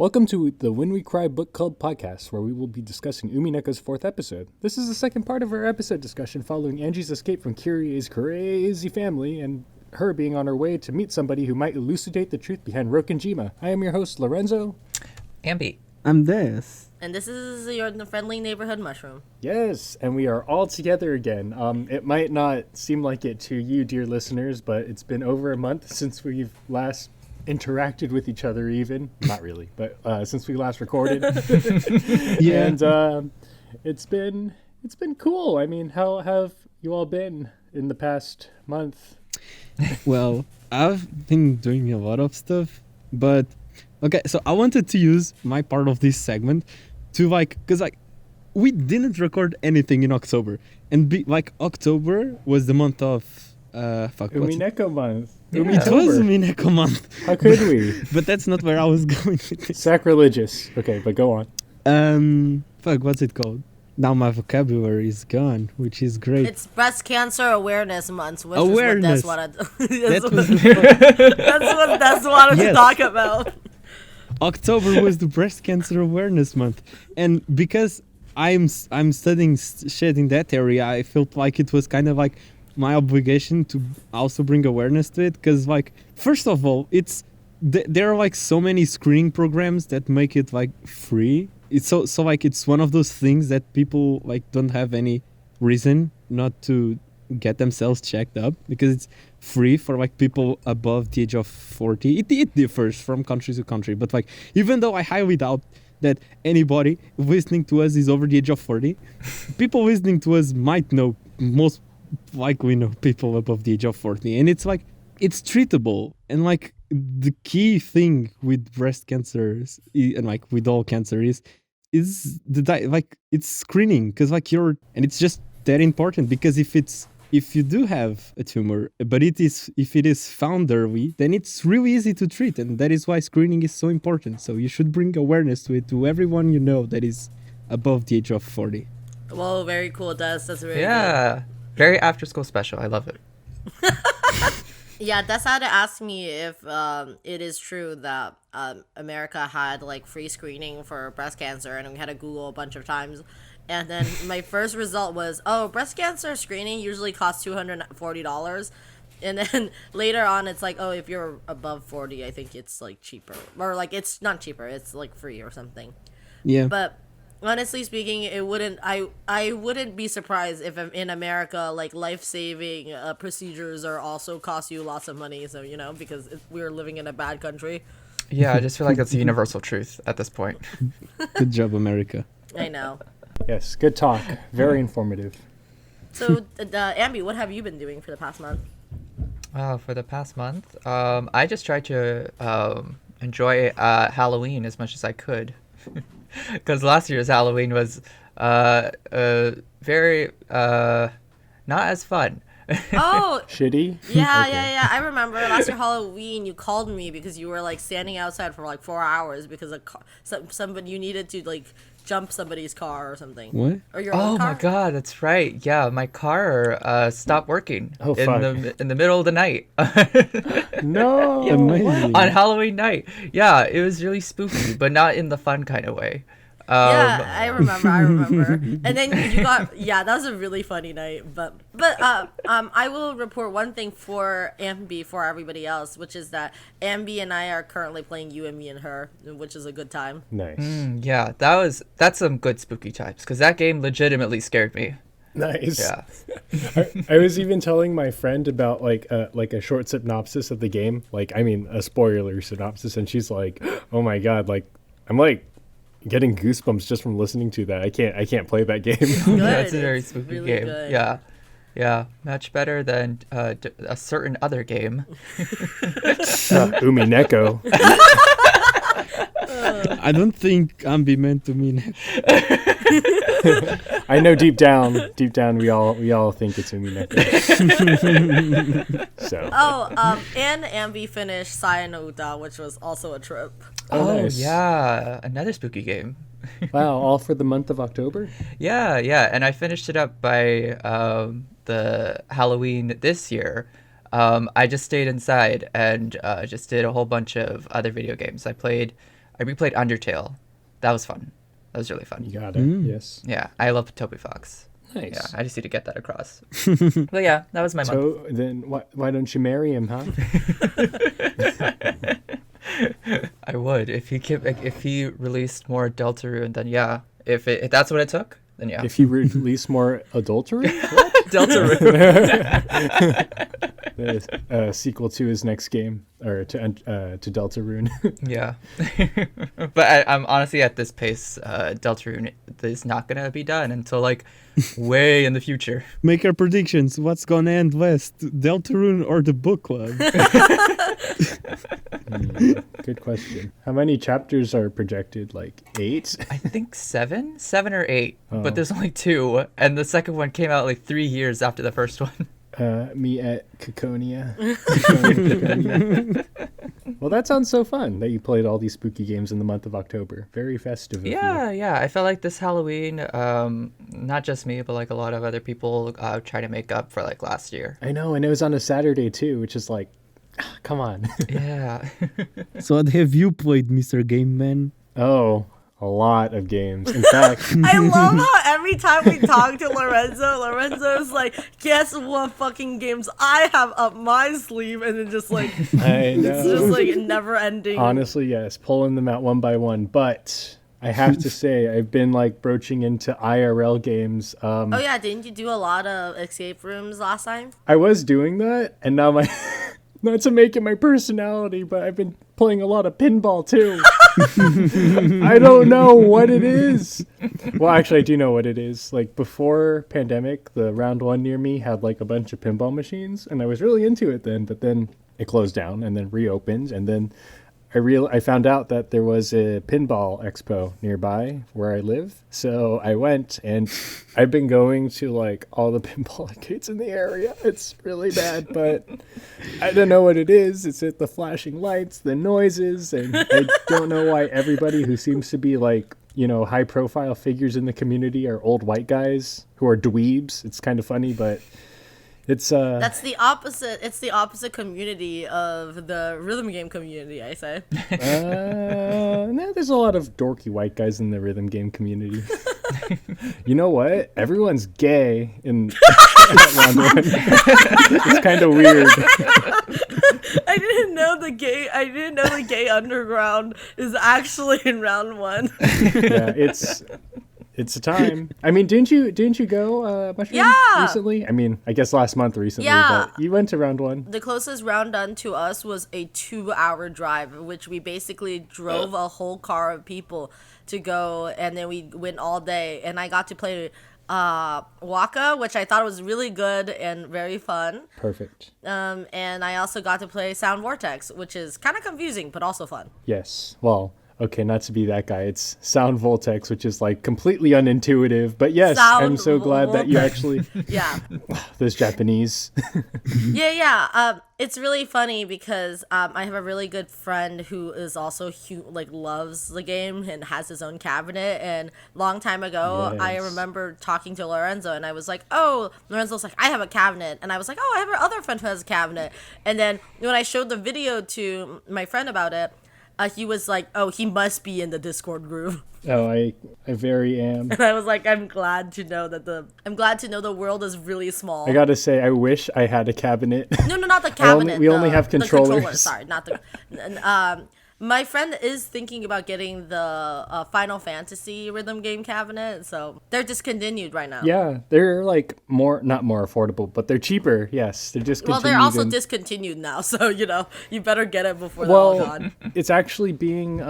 Welcome to the When We Cry Book Club podcast, where we will be discussing Umineko's fourth episode. This is the second part of our episode discussion following Angie's escape from Kyrie's crazy family and her being on her way to meet somebody who might elucidate the truth behind Rokkenjima. I am your host, Lorenzo. Ambi. I'm Des. And this is your friendly neighborhood mushroom. Yes, and we are all together again. It might not seem like it to you, dear listeners, but it's been over a month since we've last interacted with each other even. Not really, but since we last recorded. Yeah. And it's been cool. I mean, how have you all been in the past month? Well, I've been doing a lot of stuff, but okay, so I wanted to use my part of this segment to because we didn't record anything in October, and October was the month of Umineko month. Yeah. It was Umineko month. How could we? But that's not where I was going with this. Sacrilegious. Okay, but go on. What's it called? Now my vocabulary is gone, which is great. It's Breast Cancer Awareness Month, which Awareness. is what that's what Des wanted to talk about. October was the Breast Cancer Awareness Month, and because I'm studying shit in that area, I felt like it was kind of like my obligation to also bring awareness to it, because first of all, there are so many screening programs that make it free. It's so it's one of those things that people don't have any reason not to get themselves checked up, because it's free for people above the age of 40. It differs from country to country, but even though I highly doubt that anybody listening to us is over the age of 40, people listening to us might know, most likely know people above the age of 40, and it's it's treatable. And the key thing with breast cancer and with all cancer is it's screening, because and it's just that important, because if you do have a tumor, but if it is found early, then it's really easy to treat, and that is why screening is so important. So you should bring awareness to it to everyone you know that is above the age of 40. Whoa, very cool, Des. That's very good. Very after school special. I love it. Yeah, Des had to ask me if it is true that America had free screening for breast cancer, and we had to Google a bunch of times. And then my first result was, breast cancer screening usually costs $240. And then later on, it's if you're above 40, I think it's cheaper. Or it's not cheaper, it's free or something. Yeah. But honestly speaking, I wouldn't be surprised if in America, life-saving procedures are also cost you lots of money. So, because we're living in a bad country. Yeah, I just feel like that's a universal truth at this point. Good job, America. I know. Yes, good talk. Very informative. So, Ambi, what have you been doing for the past month? For the past month, I just tried to enjoy Halloween as much as I could. Because last year's Halloween was very not as fun. Oh, shitty? Yeah, Okay. yeah. I remember last year Halloween, you called me because you were standing outside for 4 hours because somebody, you needed to jump somebody's car or something. What? Or your own car? My god, that's right. Yeah, my car stopped working in the middle of the night. No. Yeah, amazing. on Halloween night. Yeah, it was really spooky, but not in the fun kind of way. Yeah, I remember. And then you got, that was a really funny night. But I will report one thing for Ambi for everybody else, which is that Ambi and I are currently playing You and Me and Her, which is a good time. Nice. Yeah, that's some good spooky times, because that game legitimately scared me. Nice. Yeah. I was even telling my friend about a short synopsis of the game, a spoiler synopsis, and she's like, "Oh my god, I'm getting goosebumps just from listening to that. I can't play that game." Good. That's a very spooky really game. good. Yeah, much better than a certain other game. Umineko. I don't think Ambi meant to mean. I know deep down we all think it's Umineko. So. And Ambi finished Sayonota, which was also a trip. Oh, nice. Yeah, another spooky game. Wow, all for the month of October? Yeah, and I finished it up by the Halloween this year. I just stayed inside and just did a whole bunch of other video games. I played I replayed Undertale. That was fun. That was really fun. You got it. Yes. Yeah, I love Toby Fox. Nice. Yeah, I just need to get that across. But yeah, that was my month. So then, why don't you marry him, huh? I would if he released more Deltarune. Then yeah, if that's what it took, then yeah. If he released more adultery, Deltarune. the sequel to his next game, or to Deltarune. Yeah, but I'm honestly at this pace, Deltarune is not gonna be done until like way in the future. Make our predictions. What's gonna end west, Deltarune or the book club? Good question. How many chapters are projected? Like 8? I think 7 or 8, Oh. but there's only 2, and the second one came out like 3 years after the first one. Me at Ciconia. Well, that sounds so fun that you played all these spooky games in the month of October. Very festive of you. Yeah. I felt like this Halloween, not just me, but like a lot of other people try to make up for like last year. I know, and it was on a Saturday too, which is like, come on. Yeah. So what have you played, Mr. Game Man? Oh, a lot of games. In fact, I love how every time we talk to Lorenzo's like, guess what fucking games I have up my sleeve, and then just like, I know. it's just like never ending. Honestly, yes, pulling them out one by one. But I have to say, I've been like broaching into IRL games. Oh yeah, didn't you do a lot of escape rooms last time? I was doing that, and now my not to make it my personality, but I've been playing a lot of pinball too. I don't know what it is. Well, actually, I do know what it is. Like before pandemic, the Round One near me had like a bunch of pinball machines, and I was really into it then. But then it closed down, and then reopened, and then I found out that there was a pinball expo nearby where I live. So I went, and I've been going to like all the pinball arcades in the area. It's really bad, but I don't know what it is. It's the flashing lights, the noises, and I don't know why everybody who seems to be like, you know, high profile figures in the community are old white guys who are dweebs. It's kind of funny, but it's That's the opposite. It's the opposite community of the rhythm game community, I say. no, there's a lot of dorky white guys in the rhythm game community. You know what? Everyone's gay in round one. It's kind of weird. I didn't know the gay underground is actually in round 1. Yeah, it's a time. I mean, didn't you go Mushroom Yeah. recently? I mean, I guess last month recently, Yeah. but you went to round 1. The closest round done to us was a 2-hour drive, which we basically drove a whole car of people to go, and then we went all day, and I got to play Waka, which I thought was really good and very fun. Perfect. And I also got to play Sound Vortex, which is kind of confusing, but also fun. Yes. Well, okay, not to be that guy. It's Sound Voltex, which is like completely unintuitive. But yes, I'm so glad that you actually Yeah. those Japanese. Yeah. It's really funny because I have a really good friend who is also loves the game and has his own cabinet. And long time ago, I Yes. remember talking to Lorenzo, and I was like, "Oh," Lorenzo's like, "I have a cabinet," and I was like, "Oh, I have another friend who has a cabinet." And then when I showed the video to my friend about it, he was like, "Oh, he must be in the Discord group." Oh, I very am. And I was like, I'm glad to know the world is really small. I gotta say, I wish I had a cabinet. No, not the cabinet. we only have the controllers. controller, sorry, not the. My friend is thinking about getting the Final Fantasy rhythm game cabinet, so they're discontinued right now. Yeah, they're like not more affordable, but they're cheaper. Yes, they're just Well, they're also discontinued now, so you better get it before they're all gone. It's actually being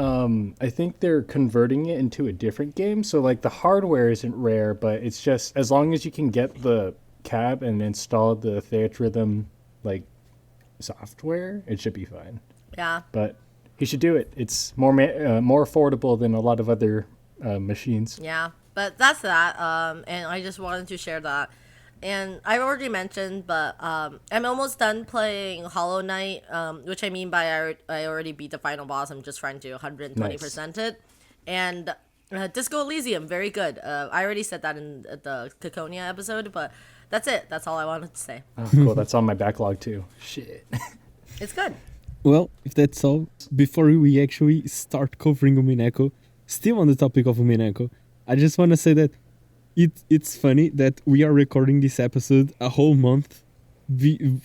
I think they're converting it into a different game. So like the hardware isn't rare, but it's just as long as you can get the cab and install the Theatrhythm like software, it should be fine. Yeah. But you should do it. It's more affordable than a lot of other machines. Yeah, but that's that. And I just wanted to share that. And I've already mentioned, but I'm almost done playing Hollow Knight, which I mean by I already beat the final boss. I'm just trying to 120% it. And Disco Elysium, very good. I already said that in the Ciconia episode, but that's it. That's all I wanted to say. Oh, cool. That's on my backlog too. Shit. It's good. Well, if that's all, before we actually start covering Umineko, still on the topic of Umineko, I just want to say that it's funny that we are recording this episode a whole month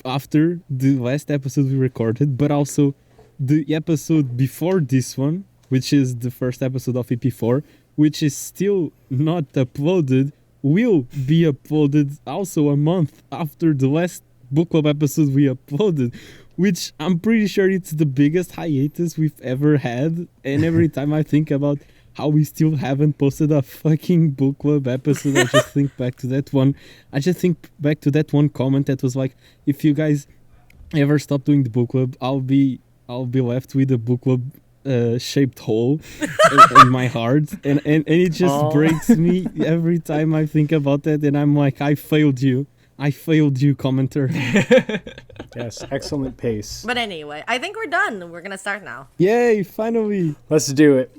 after the last episode we recorded, but also the episode before this one, which is the first episode of EP4, which is still not uploaded, will be uploaded also a month after the last book club episode we uploaded, which I'm pretty sure it's the biggest hiatus we've ever had. And every time I think about how we still haven't posted a fucking book club episode, I just think back to that one. I just think back to that one comment that was like, if you guys ever stop doing the book club, I'll be left with a book club shaped hole in my heart, and it just breaks me every time I think about that, and I'm like, I failed you, commenter. Yes, excellent pace. But anyway, I think we're done. We're gonna start now. Yay, finally. Let's do it.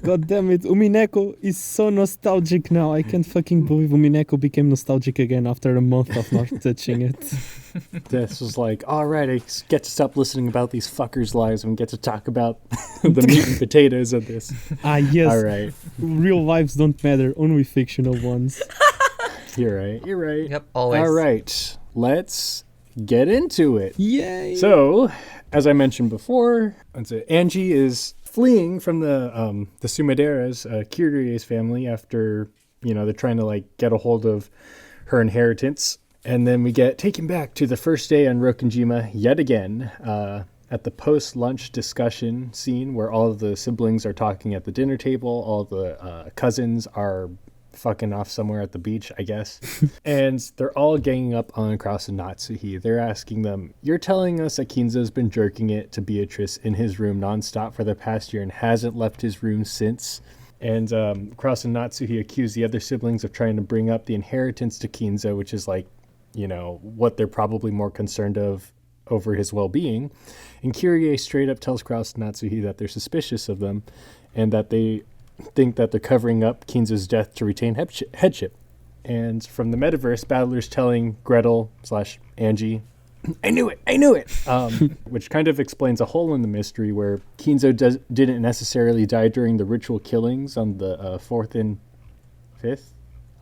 God damn it, Umineko is so nostalgic now. I can't fucking believe Umineko became nostalgic again after a month of not touching it. This was like, all right, I get to stop listening about these fuckers' lives and get to talk about the meat and potatoes of this. Ah, yes. All right. Real lives don't matter, only fictional ones. You're right. Yep, always. All right, let's get into it. Yay. So, as I mentioned before, Angie is fleeing from the Sumaderas, Kirie's family, after, they're trying to, get a hold of her inheritance. And then we get taken back to the first day on Rokkenjima yet again, at the post-lunch discussion scene where all of the siblings are talking at the dinner table. All the cousins are fucking off somewhere at the beach, I guess. And they're all ganging up on Kraus and Natsuhi. They're asking them, you're telling us that Kinzo's been jerking it to Beatrice in his room nonstop for the past year and hasn't left his room since? And Kraus and Natsuhi accuse the other siblings of trying to bring up the inheritance to Kinzo, which is what they're probably more concerned of over his well-being. And Kirie straight up tells Kraus and Natsuhi that they're suspicious of them and that they think that they're covering up Kinzo's death to retain headship. And from the metaverse, Battler's telling Gretel/Angie, I knew it! Which kind of explains a hole in the mystery where Kinzo didn't necessarily die during the ritual killings on the 4th and 5th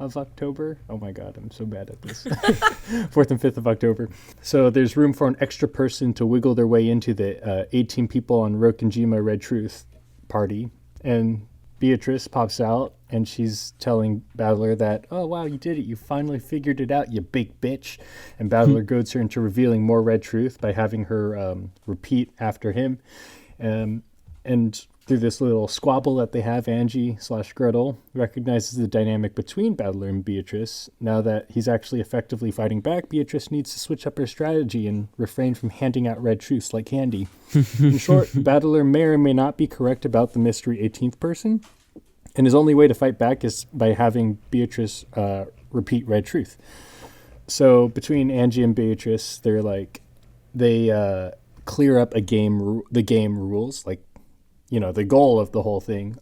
of October. Oh my god, I'm so bad at this. 4th and 5th of October. So there's room for an extra person to wiggle their way into the 18 people on Rokkenjima Red Truth party. And Beatrice pops out and she's telling Battler that, oh wow, you did it. You finally figured it out, you big bitch. And Battler goads her into revealing more Red Truth by having her repeat after him. And through this little squabble that they have, Angie/Gretel recognizes the dynamic between Battler and Beatrice. Now that he's actually effectively fighting back, Beatrice needs to switch up her strategy and refrain from handing out red truths like candy. In short, Battler may or may not be correct about the mystery 18th person, and his only way to fight back is by having Beatrice repeat red truth. So between Angie and Beatrice, they clear up the game rules, the goal of the whole thing.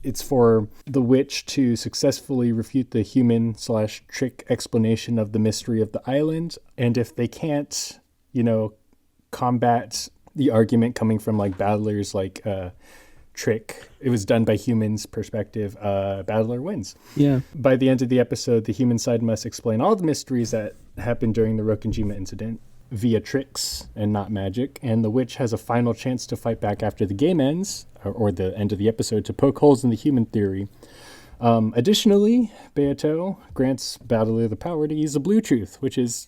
It's for the witch to successfully refute the human/trick explanation of the mystery of the island. And if they can't, combat the argument coming from Battler's trick, it was done by humans' perspective, Battler wins. Yeah. By the end of the episode, the human side must explain all the mysteries that happened during the Rokkenjima incident via tricks and not magic, and the witch has a final chance to fight back after the game ends, or the end of the episode, to poke holes in the human theory. Additionally, Beato grants Battler the power to use the blue truth, which is,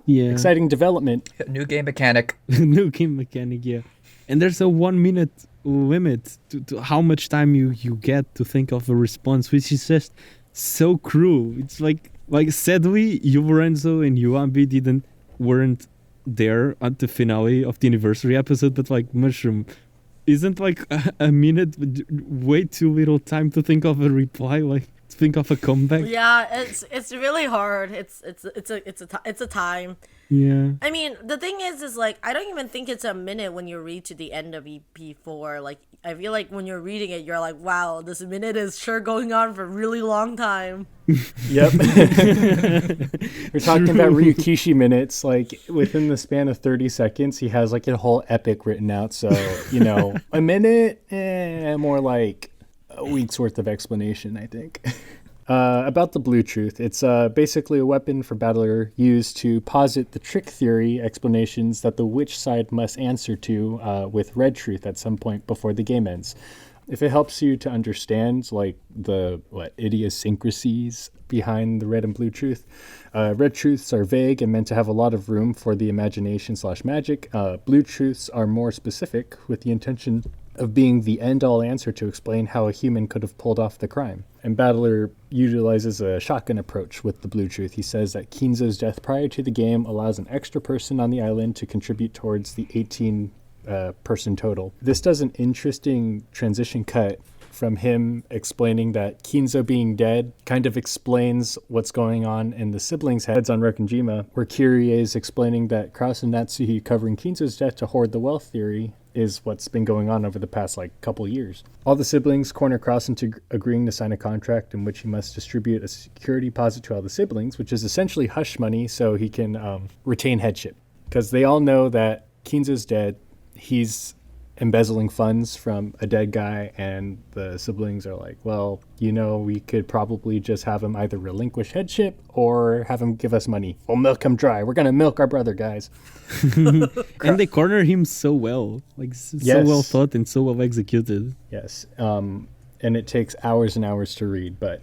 exciting development. New game mechanic. New game mechanic, yeah. And there's a 1 minute limit to how much time you get to think of a response, which is just so cruel. It's like sadly, Lorenzo and Yuambi weren't there at the finale of the anniversary episode, but Mushroom, isn't a minute way too little time to think of a reply, to think of a comeback? Yeah, it's really hard. It's a time. Yeah. I mean, the thing is like, I don't even think it's a minute when you read to the end of EP4. Like, I feel like when you're reading it, you're like, wow, this minute is sure going on for a really long time. Yep. We're talking about Ryukishi minutes. Like, within the span of 30 seconds, he has like a whole epic written out. So, a minute, more like a week's worth of explanation, I think. About the blue truth, it's basically a weapon for battler used to posit the trick theory explanations that the witch side must answer to with red truth at some point before the game ends. If it helps you to understand like the idiosyncrasies behind the red and blue truth, red truths are vague and meant to have a lot of room for the imagination/magic. Blue truths are more specific with the intention of being the end-all answer to explain how a human could have pulled off the crime. And Battler utilizes a shotgun approach with the blue truth. He says that Kinzo's death prior to the game allows an extra person on the island to contribute towards the 18 person total. This does an interesting transition cut from him explaining that Kinzo being dead kind of explains what's going on in the siblings' heads on Rokkenjima, where Kyrie is explaining that Kraus and Natsuhi covering Kinzo's death to hoard the wealth theory is what's been going on over the past couple years. All the siblings corner Kraus into agreeing to sign a contract in which he must distribute a security deposit to all the siblings, which is essentially hush money so he can retain headship. Because they all know that Kinzo's dead, he's embezzling funds from a dead guy, and the siblings are like, well, we could probably just have him either relinquish headship or have him give us money. We'll milk him dry. We're going to milk our brother, guys. And they corner him so well. So well thought and so well executed. Yes. And it takes hours and hours to read, but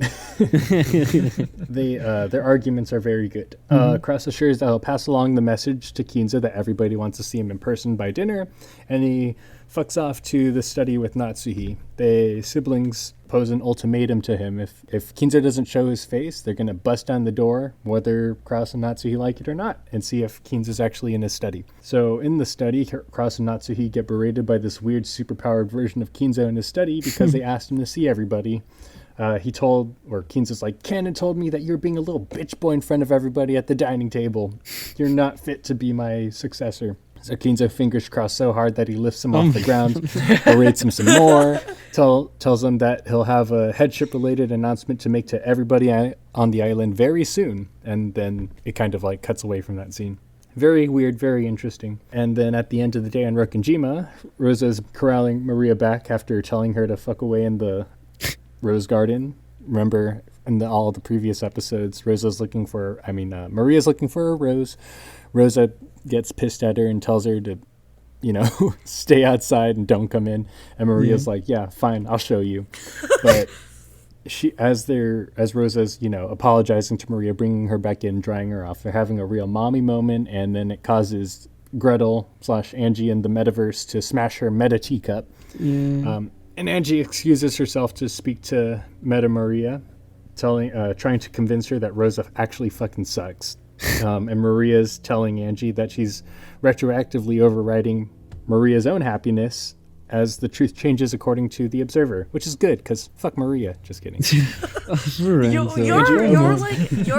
their arguments are very good. Kraus assures that he'll pass along the message to Kinzo that everybody wants to see him in person by dinner, and he fucks off to the study with Natsuhi. The siblings pose an ultimatum to him. If Kinzo doesn't show his face, they're going to bust down the door, whether Kraus and Natsuhi like it or not, and see if Kinzo's actually in his study. So in the study, Kraus and Natsuhi get berated by this weird superpowered version of Kinzo in his study because they asked him to see everybody. Kinzo's like, Cannon told me that you're being a little bitch boy in front of everybody at the dining table. You're not fit to be my successor. So Kinzo fingers crossed so hard that he lifts him off the ground, berates him some more, tells him that he'll have a headship-related announcement to make to everybody on the island very soon. And then it kind of cuts away from that scene. Very weird, very interesting. And then at the end of the day on Rokkenjima, Rosa's corralling Maria back after telling her to fuck away in the rose garden. Remember, in all the previous episodes, Maria's looking for a rose. Rosa gets pissed at her and tells her to, stay outside and don't come in. And Maria's like, yeah, fine, I'll show you. But as Rosa's, apologizing to Maria, bringing her back in, drying her off, they're having a real mommy moment, and then it causes Gretel/Angie in the metaverse to smash her meta teacup. Yeah. And Angie excuses herself to speak to Meta Maria, trying to convince her that Rosa actually fucking sucks. And Maria's telling Angie that she's retroactively overriding Maria's own happiness as the truth changes according to the observer, which is good because fuck Maria. Just kidding. Your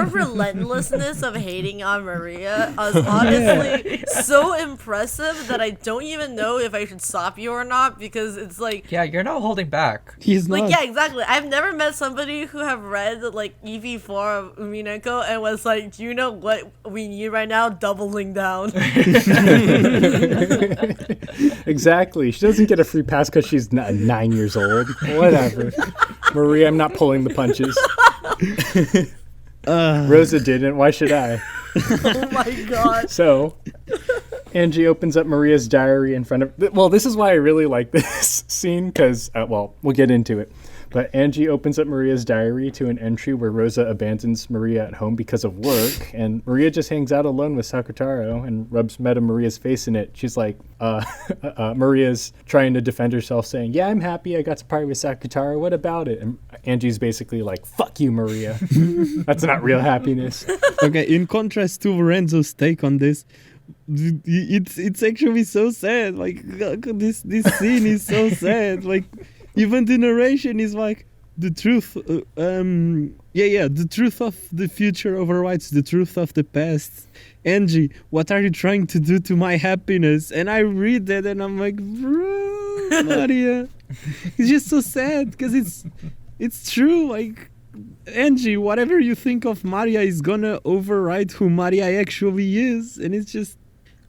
relentlessness of hating on Maria is honestly so impressive that I don't even know if I should stop you or not, because it's like, yeah, you're not holding back. He's not. Yeah, exactly. I've never met somebody who have read EP4 of Umineko and was like, do you know what we need right now? Doubling down. Exactly. She doesn't get a free pass because she's 9 years old. Whatever. Maria, I'm not pulling the punches. Rosa didn't. Why should I? Oh my god. So, Angie opens up Maria's diary in front of... Well, this is why I really like this scene, because, we'll get into it. But Angie opens up Maria's diary to an entry where Rosa abandons Maria at home because of work, and Maria just hangs out alone with Sakutaro and rubs Meta Maria's face in it. She's like, Maria's trying to defend herself, saying, yeah, I'm happy I got to party with Sakutaro. What about it? And Angie's basically like, fuck you, Maria. That's not real happiness. Okay, in contrast to Lorenzo's take on this, it's actually so sad. This scene is so sad. Even the narration is like, the truth Yeah. The truth of the future overrides the truth of the past. Angie, what are you trying to do to my happiness? And I read that and I'm like, bro, Maria. It's just so sad because it's true. Like, Angie, whatever you think of Maria is gonna override who Maria actually is. And it's just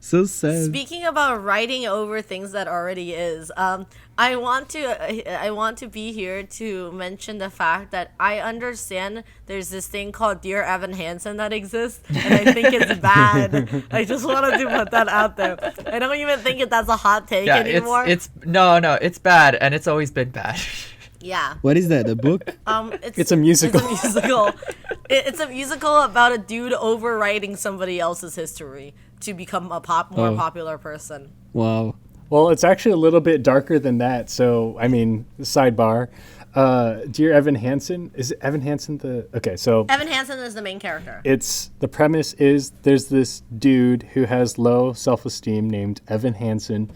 so sad. Speaking about writing over things that already is, I want to be here to mention the fact that I understand there's this thing called Dear Evan Hansen that exists, and I think it's bad. I just wanted to put that out there. I don't even think that's a hot take anymore. it's bad, and it's always been bad. Yeah. What is that, a book? It's a musical. It's a musical. It's a musical about a dude overwriting somebody else's history to become a more popular person. Wow. Well, it's actually a little bit darker than that. So, I mean, sidebar. Dear Evan Hansen, is it Evan Hansen so Evan Hansen is the main character. the premise is there's this dude who has low self-esteem named Evan Hansen.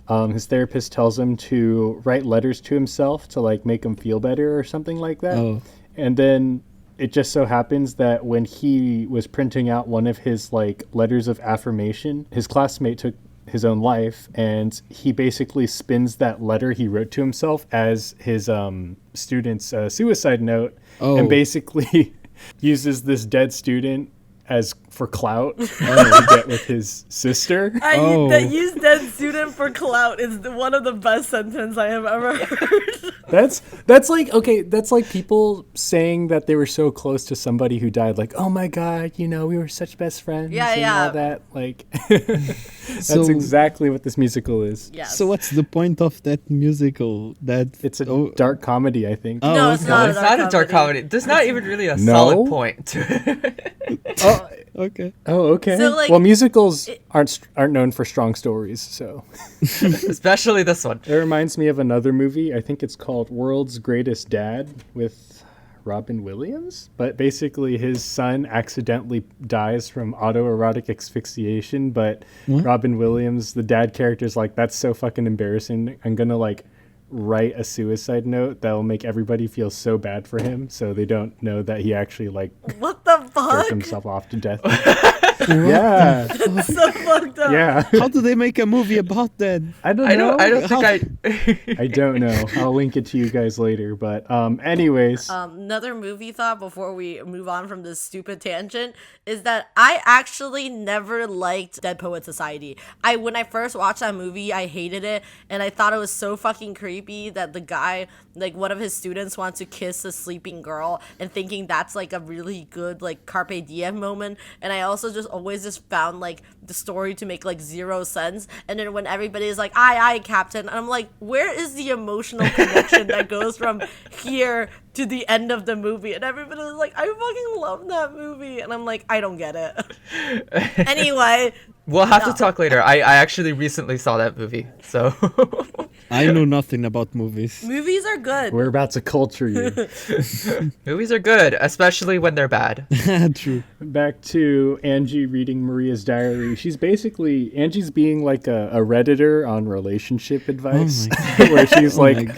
His therapist tells him to write letters to himself to like make him feel better or something like that. Oh. And then it just so happens that when he was printing out one of his like letters of affirmation, his classmate took his own life, and he basically spins that letter he wrote to himself as his student's suicide note, and basically uses this dead student as for clout to get with his sister. That use dead student for clout is one of the best sentences I have ever heard. That's like people saying that they were so close to somebody who died, like, oh my god, we were such best friends. And all that, like. That's exactly what this musical is. Yes. So what's the point of that musical? It's a dark comedy, I think. No, it's not. It's not a dark comedy. There's not even really a solid point to it. Okay. Oh, okay. So, like, well, musicals aren't known for strong stories, so. Especially this one. It reminds me of another movie. I think it's called World's Greatest Dad with Robin Williams. But basically, his son accidentally dies from autoerotic asphyxiation. But Robin Williams, the dad character, is like, that's so fucking embarrassing. I'm going to, like, write a suicide note that will make everybody feel so bad for him so they don't know that he actually, like, what the fuck? jerked himself off to death. Yeah. That's so fucked up. Yeah. How do they make a movie about that? I don't know. I I don't know. I'll link it to you guys later. But anyways. Another movie thought before we move on from this stupid tangent is that I actually never liked Dead Poet Society. When I first watched that movie, I hated it, and I thought it was so fucking creepy that the guy, like one of his students, wants to kiss a sleeping girl and thinking that's like a really good like carpe diem moment. And I also just always just found like the story to make like zero sense. And then when everybody is like, aye, Captain, and I'm like, where is the emotional connection that goes from here to the end of the movie? And everybody was like, I fucking love that movie. And I'm like, I don't get it. Anyway. We'll have to talk later. I actually recently saw that movie, so. I know nothing about movies. Movies are good. We're about to culture you. Movies are good, especially when they're bad. True. Back to Angie reading Maria's diary. Angie's being like a Redditor on relationship advice, where she's like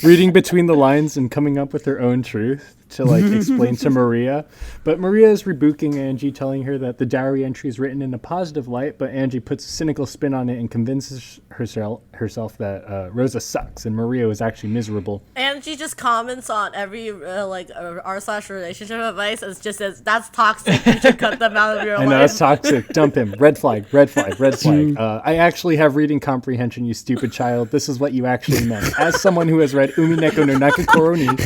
reading between the lines and coming up with her own truth to like explain to Maria. But Maria is rebuking Angie, telling her that the diary entry is written in a positive light, but Angie puts a cynical spin on it and convinces herself that Rosa sucks and Maria was actually miserable. Angie just comments on every r/relationship advice and just says, that's toxic, you should cut them out of your life. I know, that's toxic. Dump him. Red flag, red flag, red flag. I actually have reading comprehension, you stupid child. This is what you actually meant. As someone who has read Umineko no Nakakoroni.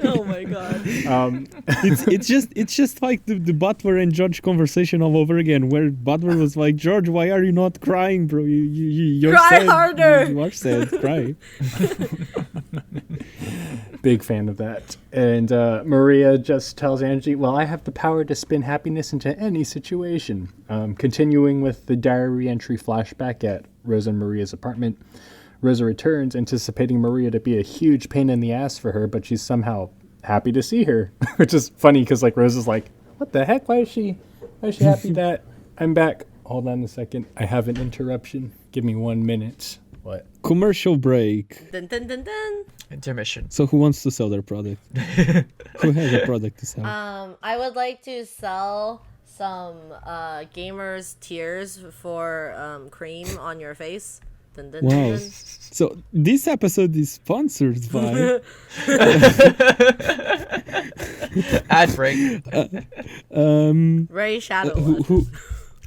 Oh my god. It's just like the Butler and George conversation all over again, where Butler was like, George, why are you not crying, bro? You're cry sad. harder. You are sad. Cry. Big fan of that. And Maria just tells Angie, well, I have the power to spin happiness into any situation. Continuing with the diary entry flashback at Rosa and Maria's apartment, Rosa returns, anticipating Maria to be a huge pain in the ass for her, but she's somehow happy to see her, which is funny because like Rosa's like, what the heck? Why is she happy that I'm back? Hold on a second. I have an interruption. Give me 1 minute. What? Commercial break. Dun, dun, dun, dun. Intermission. So who wants to sell their product? Who has a product to sell? I would like to sell some gamers tears for cream on your face. Dun, dun, dun, Wow. dun. So this episode is sponsored by Ad break. Ray Shadow. who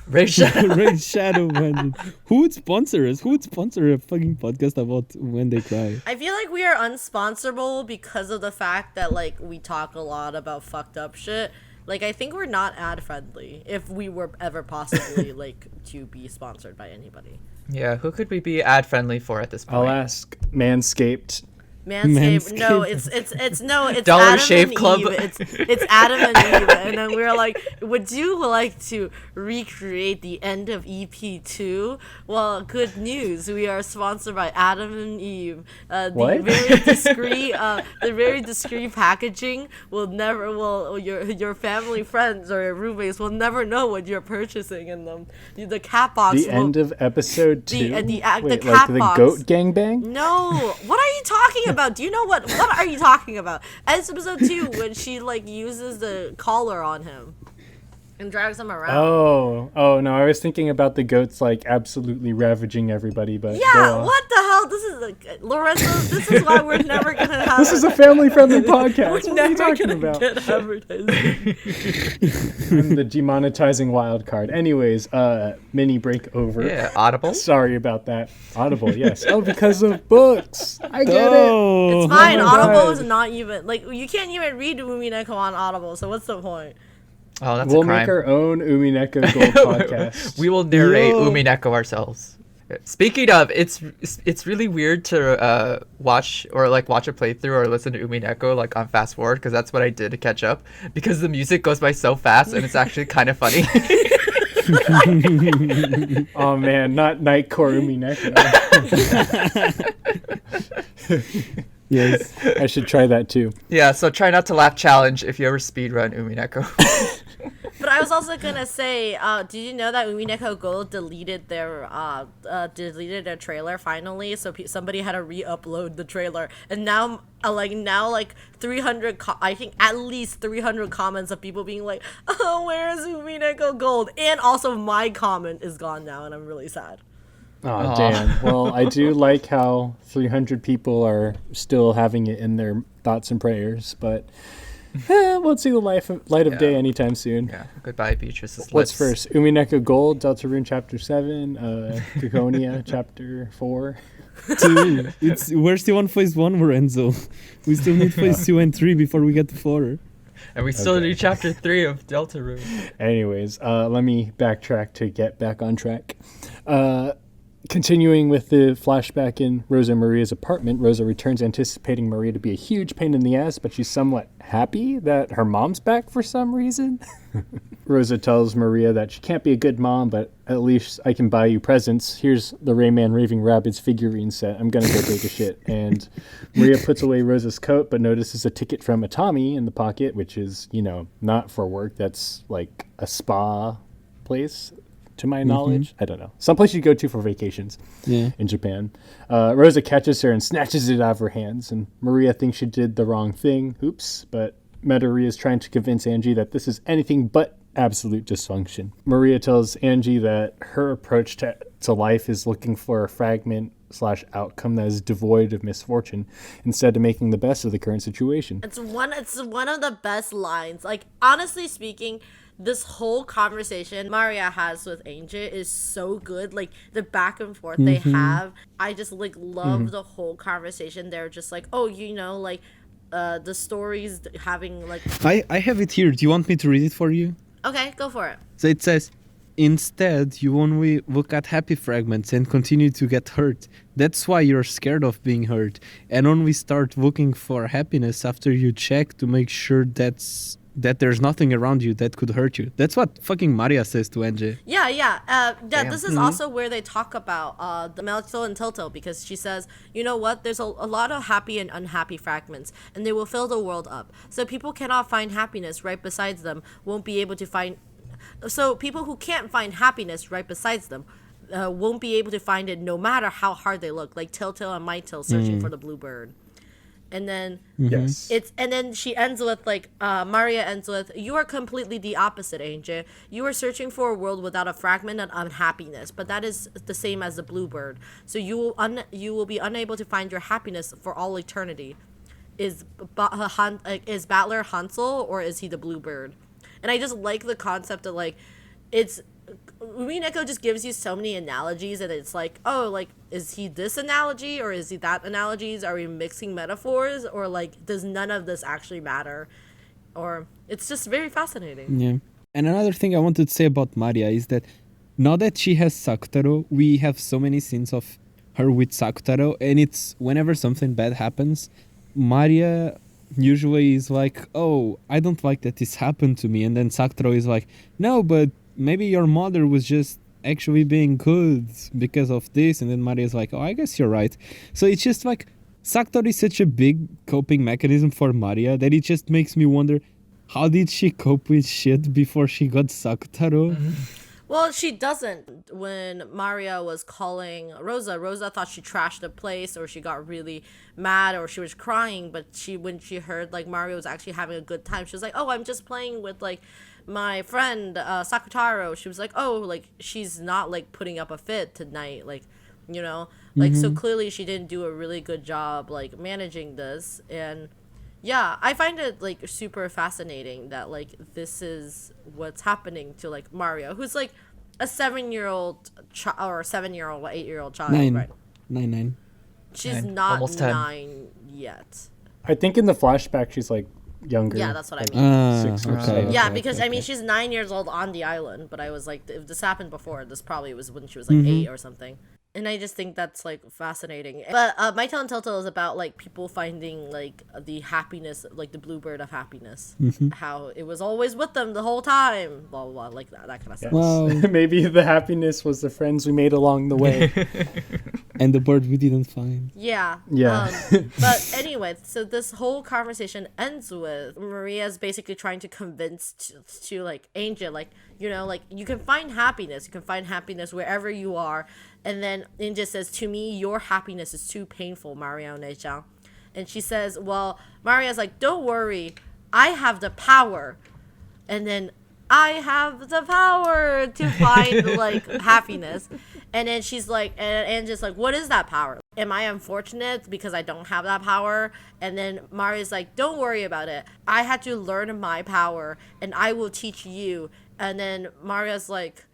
Ray Shadow. Raid Shadow Man. Who would sponsor us? Who would sponsor a fucking podcast about when they cry? I feel like we are unsponsorable because of the fact that like we talk a lot about fucked up shit. Like I think we're not ad friendly if we were ever possibly like to be sponsored by anybody. Yeah, who could we be ad friendly for at this point? I'll ask Manscaped. Manscaped. No, Dollar it's Adam Shave and Club. Eve. It's Adam and Eve, and then we were like, would you like to recreate the end of EP2? Well, good news, we are sponsored by Adam and Eve. What? The very discreet packaging will your family, friends, or your roommates will never know what you're purchasing in them. The cat box. The end of episode 2? the Wait, cat like the box. goat gangbang? No, what are you talking about? Do you know what are you talking about? Episode 2 when she like uses the collar on him and drags him around. Oh no, I was thinking about the goats like absolutely ravaging everybody, but Yeah, go on. what the hell? This is Lorenzo. This is why we're never gonna have. This is a family-friendly podcast. We're What are you never talking gonna about? get advertising. I'm the demonetizing wild card. Anyways, mini break over. Yeah, Audible. Sorry about that. Audible, yes. Oh, because of books. I get it. Oh, It's fine. my Audible God. is not even like you can't even read Umineko on Audible. So what's the point? Oh, that's We'll a crime. make our own Umineko Gold podcast. We will narrate Yo. Umineko ourselves. Speaking of, it's really weird to watch a playthrough or listen to Umineko like on fast forward, because that's what I did to catch up, because the music goes by so fast and it's actually kind of funny. Oh man, not Nightcore Umineko. yes. I should try that too. Yeah, so try not to laugh challenge if you ever speedrun Umineko. But I was also gonna say, did you know that Umineko Gold deleted their trailer finally? So somebody had to re-upload the trailer, and now 300, I think at least 300 comments of people being like, "Oh, where is Umineko Gold?" And also my comment is gone now, and I'm really sad. Oh, Aw. damn. Well, I do like how 300 people are still having it in their thoughts and prayers, but won't see the light of day anytime soon. Yeah, goodbye, Beatrice's What's lips. first? Umineko Gold, Deltarune Chapter 7, Ciconia Chapter 4. We're still on phase 1, Lorenzo. We still need phase 2 and 3 before we get to 4. And we still Okay. do chapter 3 of Deltarune. Anyways, let me backtrack to get back on track. Continuing with the flashback in Rosa and Maria's apartment, Rosa returns anticipating Maria to be a huge pain in the ass, but she's somewhat happy that her mom's back for some reason. Rosa tells Maria that she can't be a good mom, but at least I can buy you presents. Here's the Rayman Raving Rabbids figurine set. I'm gonna go take a shit. And Maria puts away Rosa's coat, but notices a ticket from Atami in the pocket, which is, not for work. That's like a spa place, to my knowledge. I don't know. Someplace you go to for vacations in Japan. Rosa catches her and snatches it out of her hands, and Maria thinks she did the wrong thing. Oops. But Midori is trying to convince Angie that this is anything but absolute dysfunction. Maria tells Angie that her approach to life is looking for a fragment/outcome that is devoid of misfortune instead of making the best of the current situation. It's one of the best lines. Like, honestly speaking, this whole conversation Maria has with Angie is so good. Like, the back and forth they have, I just love the whole conversation. They're just like, oh, the stories having like. I have it here. Do you want me to read it for you? Okay, go for it. So it says, instead, you only look at happy fragments and continue to get hurt. That's why you're scared of being hurt. And only start looking for happiness after you check to make sure that there's nothing around you that could hurt you. That's what fucking Maria says to Angie. Yeah. Damn. This is also where they talk about the Melchel and Tilto, because she says, you know what, there's a lot of happy and unhappy fragments, and they will fill the world up. So people cannot find happiness right beside them won't be able to find. So people who can't find happiness right beside them won't be able to find it no matter how hard they look, like Telltale and Mytale searching for the blue bird. And then Yes. and then she ends with like Maria ends with, "You are completely the opposite, Angel. You are searching for a world without a fragment of unhappiness, but that is the same as the bluebird. So you will be unable to find your happiness for all eternity. Is Battler Hansel or is he the bluebird?" And I just like the concept of like, it's Umineko just gives you so many analogies, and it's like, oh, like, is he this analogy or is he that analogies? Are we mixing metaphors, or like, does none of this actually matter? Or it's just very fascinating. Yeah. And another thing I wanted to say about Maria is that now that she has Sakutaro, we have so many scenes of her with Sakutaro, and it's whenever something bad happens, Maria usually is like, oh, I don't like that this happened to me. And then Sakutaro is like, no, but maybe your mother was just actually being good because of this. And then Maria's like, oh, I guess you're right. So it's just like, Sakutaro is such a big coping mechanism for Maria that it just makes me wonder, how did she cope with shit before she got Sakutaro? Well, she doesn't. When Maria was calling Rosa thought she trashed the place, or she got really mad, or she was crying. But when she heard like Mario was actually having a good time, she was like, "Oh, I'm just playing with like my friend Sakutaro." She was like, "Oh, like she's not like putting up a fit tonight, like, you know, like so clearly she didn't do a really good job like managing this." And yeah, I find it like super fascinating that like this is what's happening to like Mario, who's like a 7-year-old or 7-year-old, 8-year-old child, right? Nine. She's Nine. not Almost 10. 9 yet. I think in the flashback she's like younger. Yeah, that's what I mean. 6 or okay. 7. Yeah, because I mean she's 9 years old on the island, but I was like, if this happened before, this probably was when she was like 8 or something. And I just think that's like fascinating. But Mytale and Telltale is about like people finding like the happiness, like the bluebird of happiness, how it was always with them the whole time, blah blah blah, like that kind of stuff. Wow. Maybe the happiness was the friends we made along the way. And the bird we didn't find. Yeah. Yeah. But anyway, so this whole conversation ends with Maria's basically trying to convince to like Angel, like, you know, like you can find happiness. You can find happiness wherever you are. And then Angel says, to me, your happiness is too painful, Maria Onechan. And she says, well, Maria's like, don't worry. I have the power. And then I have the power to find like happiness. And then she's like, and just like, what is that power? Am I unfortunate because I don't have that power? And then Maria's like, don't worry about it. I had to learn my power and I will teach you. And then Maria's like,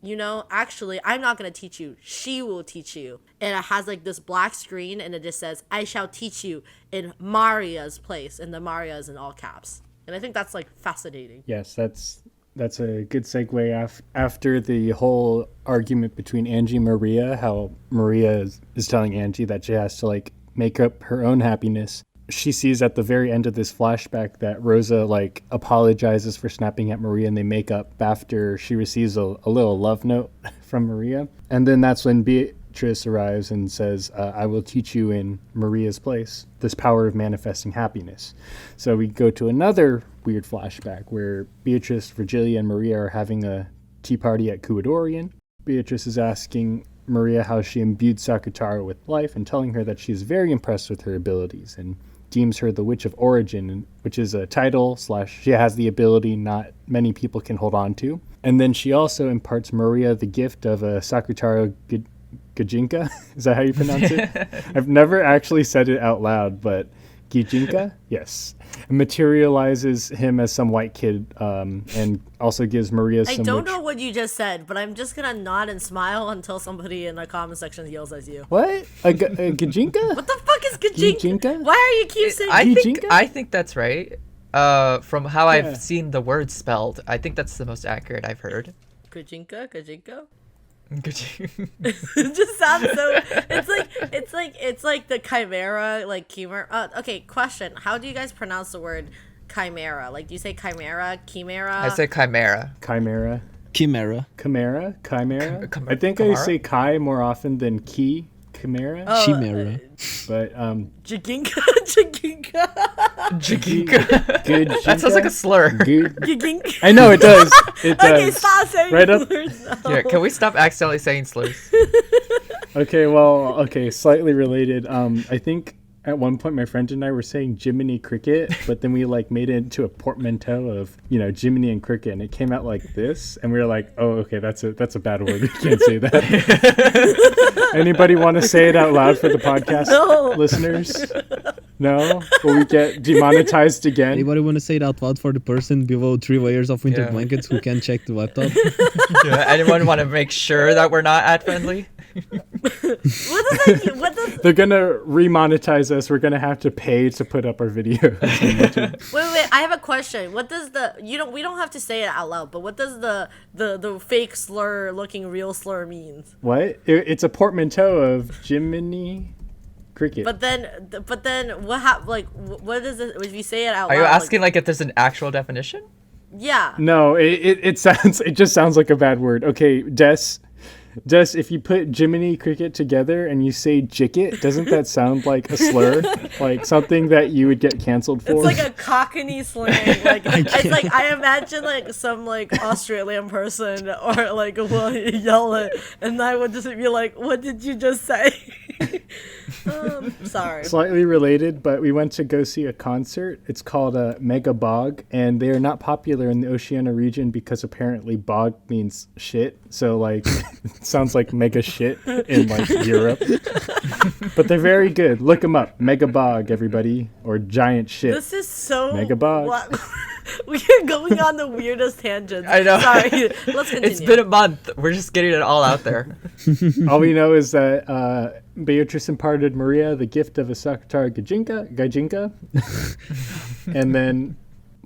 you know, actually, I'm not going to teach you. She will teach you. And it has like this black screen and it just says, I shall teach you in Maria's place. And the Maria is in all caps. And I think that's like fascinating. Yes, that's a good segue after the whole argument between Angie and Maria, how Maria is telling Angie that she has to like make up her own happiness. She sees at the very end of this flashback that Rosa like apologizes for snapping at Maria, and they make up after she receives a little love note from Maria. And then that's when Beatrice arrives and says, I will teach you in Maria's place this power of manifesting happiness. So we go to another weird flashback where Beatrice, Virgilia, and Maria are having a tea party at Kuadorian. Beatrice is asking Maria how she imbued Sakutaro with life and telling her that she is very impressed with her abilities and deems her the Witch of Origin, which is a title / she has the ability not many people can hold on to. And then she also imparts Maria the gift of a Sakutaro Gijinka. Is that how you pronounce it? I've never actually said it out loud, but Gijinka? Yes. And materializes him as some white kid, and also gives Maria some... I don't know what you just said, but I'm just going to nod and smile until somebody in the comment section yells at you. What? A Gijinka? What the fuck is Gijinka? Gijinka? Why are you keep saying I think that's right. From how I've seen the word spelled, I think that's the most accurate I've heard. Gijinka? It It just sounds so. It's like the chimera, like chimera. Okay, question: how do you guys pronounce the word chimera? Like, do you say chimera? I say chimera. Chimera. Chimera. Chimera? Chimera? I think I Chimera? say chi more often than ki. Chimera? Oh, Chimera. But, Jiginka. Jigika. Good That sounds like a slur. Good. Gigink. I know it does. It Okay, does. stop saying Right up. slurs now. Yeah, can we stop accidentally saying slurs? Okay, slightly related. I think at one point my friend and I were saying Jiminy Cricket, but then we like made it into a portmanteau of, Jiminy and Cricket, and it came out like this, and we were like, oh, okay, that's a bad word. We can't say that. Anybody want to say it out loud for the podcast listeners? No? Will we get demonetized again? Anybody want to say it out loud for the person below 3 layers of winter Yeah. blankets who can check the laptop? Yeah, anyone want to make sure that we're not ad friendly? What does They're gonna remonetize us. We're gonna have to pay to put up our videos. wait, I have a question. What does we don't have to say it out loud, but what does the fake slur looking real slur means? What? It's a portmanteau of Jiminy Cricket. But then what is it if you say it out Are loud? you asking like if there's an actual definition? Yeah. No, it just sounds like a bad word. Okay, Des, if you put Jiminy Cricket together and you say jicket, doesn't that sound like a slur? Like something that you would get canceled for? It's like a Cockney slang. Like it's like I imagine like some like Australian person or like will yell it, and I would just be like, "What did you just say?" Sorry. Slightly related, but we went to go see a concert. It's called Mega Bog, and they are not popular in the Oceania region because apparently bog means shit. So like, it sounds like mega shit in like Europe. But they're very good. Look them up. Mega Bog, everybody, or giant shit. This is so Mega Bog. We are going on the weirdest tangents. I know. Sorry. Let's continue. It's been a month. We're just getting it all out there. All we know is that Beatrice imparted Maria the gift of a Sakutar Gajinka. And then,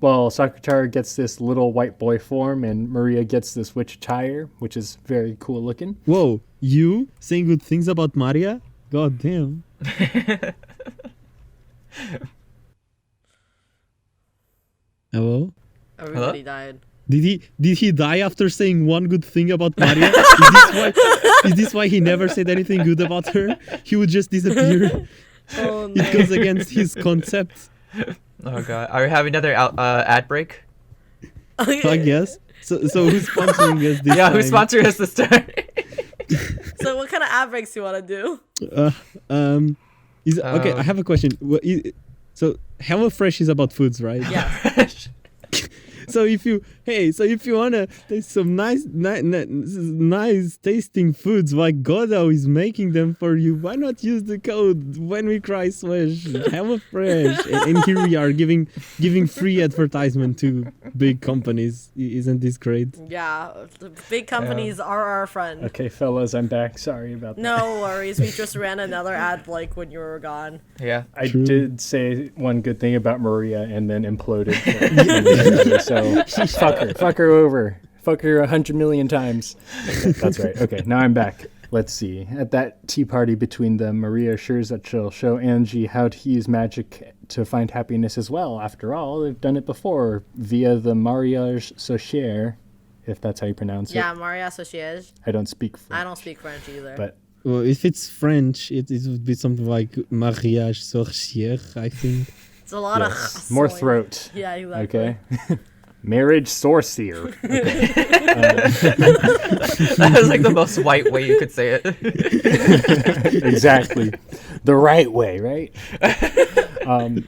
Sakutar gets this little white boy form, and Maria gets this witch attire, which is very cool looking. Whoa, you saying good things about Maria? God damn. Hello? Everybody died. Did he die after saying one good thing about Maria? Is this why he never said anything good about her? He would just disappear. Oh no. It goes against his concept, Oh god, are we having another ad break? I guess. So who's sponsoring us this Yeah, time? who's sponsoring us this time? So what kind of ad breaks do you want to do? Okay, I have a question. So HelloFresh is about foods, right? Yeah. So if you wanna taste some nice tasting foods like Godot is making them for you, why not use the code when we cry / HelloFresh? And here we are giving free advertisement to big companies. Isn't this great? Yeah. The big companies are our friend. Okay, fellas, I'm back. Sorry about that. No worries. We just ran another ad like when you were gone. Yeah. I True. did say one good thing about Maria and then imploded. So fuck her over. Fuck her 100 million times. That's right. Okay, now I'm back. Let's see. At that tea party between them, Maria assures that she'll show Angie how to use magic to find happiness as well. After all, they've done it before via the mariage sociaire, if that's how you pronounce Yeah, it. Maria Sociege. I don't speak French. I don't speak French either. But Well, if it's French, it would be something like mariage sorcière, I think. it's a lot yes, of more hustling. throat. Yeah, exactly. Okay. Marriage sorcier. That was like the most white way you could say it. Exactly. The right way, right?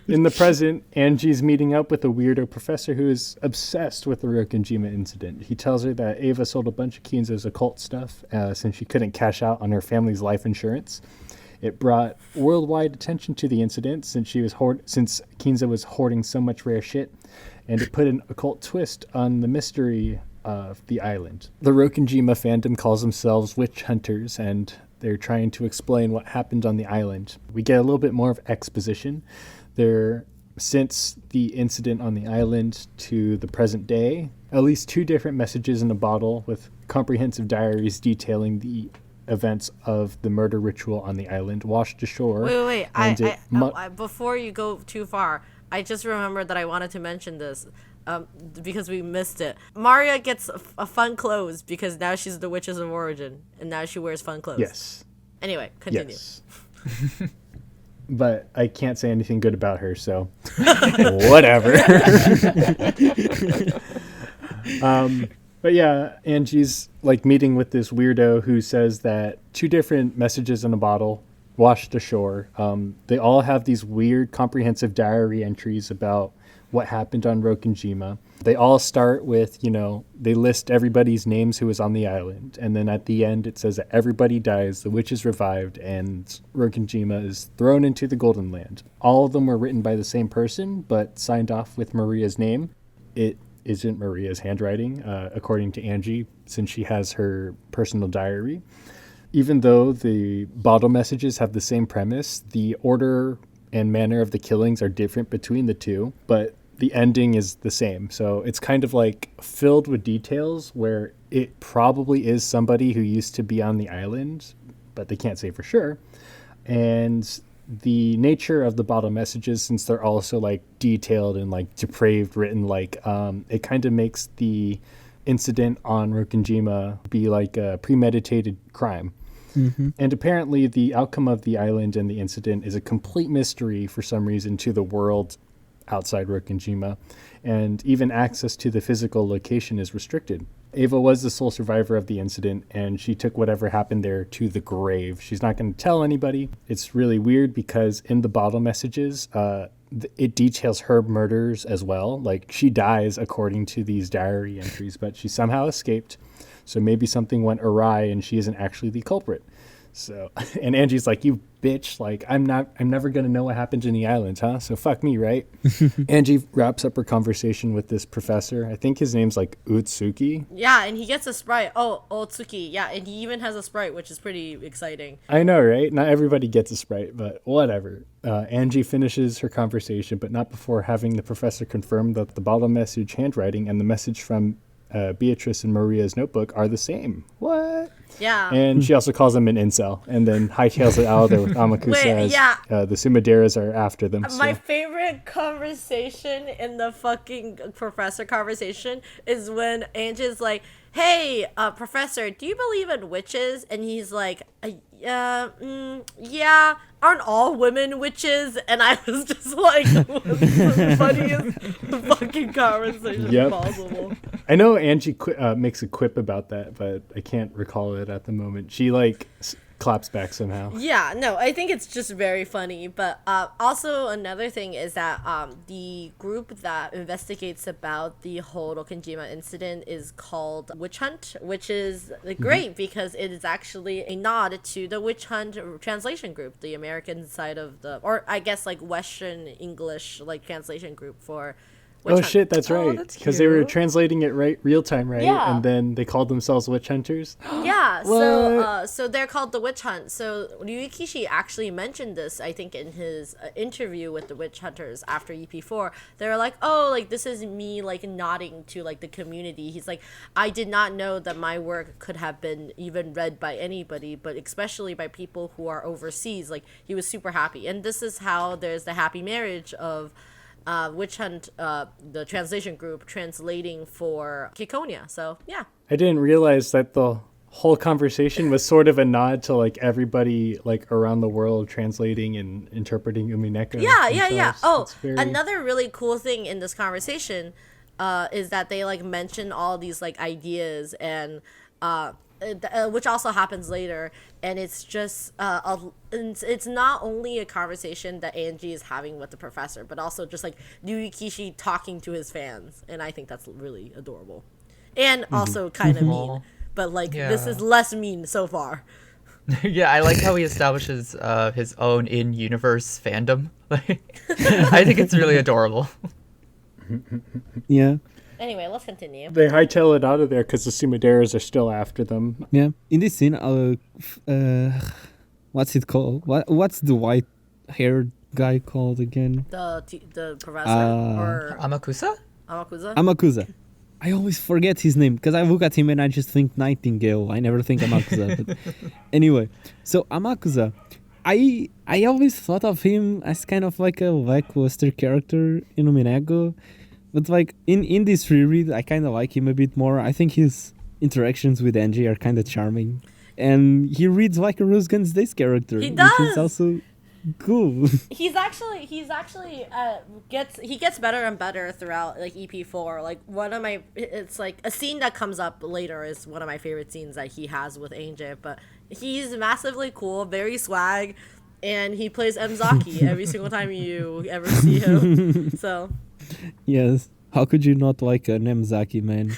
In the present, Angie's meeting up with a weirdo professor who is obsessed with the Rokkenjima incident. He tells her that Ava sold a bunch of Kinzo's occult stuff since she couldn't cash out on her family's life insurance. It brought worldwide attention to the incident since Kinzo was hoarding so much rare shit, and it put an occult twist on the mystery of the island. The Rokkenjima fandom calls themselves witch hunters, and they're trying to explain what happened on the island. We get a little bit more of exposition. Since the incident on the island to the present day, at least 2 different messages in a bottle with comprehensive diaries detailing the events of the murder ritual on the island washed ashore. Wait. and Before you go too far, I just remembered that I wanted to mention this because we missed it. Maria gets a fun clothes because now she's the Witches of Origin, and now she wears fun clothes. Yes. Anyway, continue. Yes. But I can't say anything good about her, so whatever. But yeah, Angie's like meeting with this weirdo who says that 2 different messages in a bottle washed ashore. They all have these weird comprehensive diary entries about what happened on Rokkenjima. They all start with, they list everybody's names who was on the island. And then at the end, it says that everybody dies, the witch is revived, and Rokkenjima is thrown into the Golden Land. All of them were written by the same person, but signed off with Maria's name. It isn't Maria's handwriting, according to Angie, since she has her personal diary. Even though the bottle messages have the same premise, the order and manner of the killings are different between the two, but the ending is the same. So it's kind of like filled with details where it probably is somebody who used to be on the island, but they can't say for sure. And the nature of the bottle messages, since they're also like detailed and like depraved written, like it kind of makes the incident on Rokkenjima be like a premeditated crime. Mm-hmm. And apparently the outcome of the island and the incident is a complete mystery for some reason to the world outside Rokkenjima, and even access to the physical location is restricted. Ava was the sole survivor of the incident, and she took whatever happened there to the grave. She's not going to tell anybody. It's really weird because in the bottle messages, it details her murders as well. Like, she dies according to these diary entries, but she somehow escaped. So maybe something went awry and she isn't actually the culprit. So, and Angie's like, you bitch, like, I'm never going to know what happened in the islands, huh? So fuck me, right? Angie wraps up her conversation with this professor. I think his name's like Utsuki. Yeah, and he gets a Sprite. Oh, Otsuki. Yeah, and he even has a Sprite, which is pretty exciting. I know, right? Not everybody gets a Sprite, but whatever. Angie finishes her conversation, but not before having the professor confirm that the bottle message handwriting and the message from Beatrice and Maria's notebook are the same. What? Yeah. And she also calls him an incel, and then hightails it out of there with Amakuza as the Sumideras are after them. My favorite conversation in the fucking professor conversation is when Angie's like, hey, professor, do you believe in witches? And he's like, yeah, aren't all women witches? And I was just like, what's the funniest fucking conversation possible? I know Angie makes a quip about that, but I can't recall it at the moment. She claps back somehow. Yeah, no, I think it's just very funny. But also another thing is that the group that investigates about the whole Rokkenjima incident is called Witch Hunt, which is great because it is actually a nod to the Witch Hunt translation group, the American side of or I guess like Western English like translation group for Witch Hunt. Shit, that's right. Because they were translating it real time, right? Yeah. And then they called themselves witch hunters. Yeah. So they're called the Witch Hunt. So Ryukishi actually mentioned this, I think, in his interview with the witch hunters after EP4. They were like, "Oh, like this is me like nodding to like the community." He's like, "I did not know that my work could have been even read by anybody, but especially by people who are overseas." Like he was super happy, and this is how there's the happy marriage of Witch Hunt, the translation group, translating for Ciconia. So, yeah. I didn't realize that the whole conversation was sort of a nod to like everybody like around the world translating and interpreting Umineko. Yeah. Oh, another really cool thing in this conversation is that they like mention all these like ideas and which also happens later, and it's just it's not only a conversation that Angie is having with the professor, but also just like Ryukishi talking to his fans, and I think that's really adorable, and also kind of mean, but like this is less mean so far. Yeah, I like how he establishes his own in-universe fandom. I think it's really adorable. Yeah. Anyway, let's continue. They hightail it out of there because the Sumideras are still after them. Yeah. In this scene, what's it called? What's the white-haired guy called again? The professor or Amakuza? Amakuza. I always forget his name because I look at him and I just think Nightingale. I never think Amakuza. But anyway, so Amakuza, I always thought of him as kind of like a lackluster character in Umineko. But like in this reread, I kind of like him a bit more. I think his interactions with Angie are kind of charming, and he reads like a Rose Guns Days character. He does. Which is also Cool. He's actually gets better and better throughout like EP4. Like it's like a scene that comes up later is one of my favorite scenes that he has with Angel. But he's massively cool, very swag, and he plays Mzaki every single time you ever see him. So Yes. How could you not like an Mzaki, man?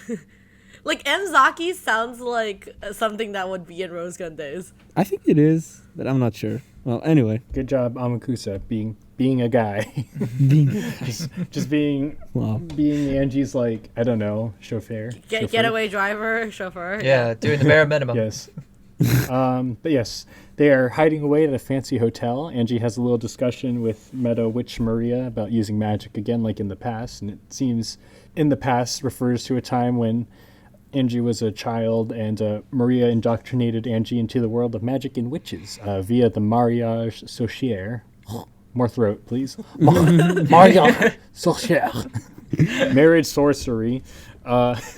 like Mzaki sounds like something that would be in Rose Gun Days. I think it is, but I'm not sure. Well, anyway. Good job, Amakusa, being a guy. just being Wow. being Angie's, like, I don't know, chauffeur. Getaway driver, chauffeur. Yeah, doing the bare minimum. Yes. But yes, they are hiding away at a fancy hotel. Angie has a little discussion with Meadow Witch Maria about using magic again, like in the past. And it seems in the past refers to a time when Angie was a child and Maria indoctrinated Angie into the world of magic and witches via the mariage sorcière. More throat, please. Mariage sorcière. Marriage sorcery.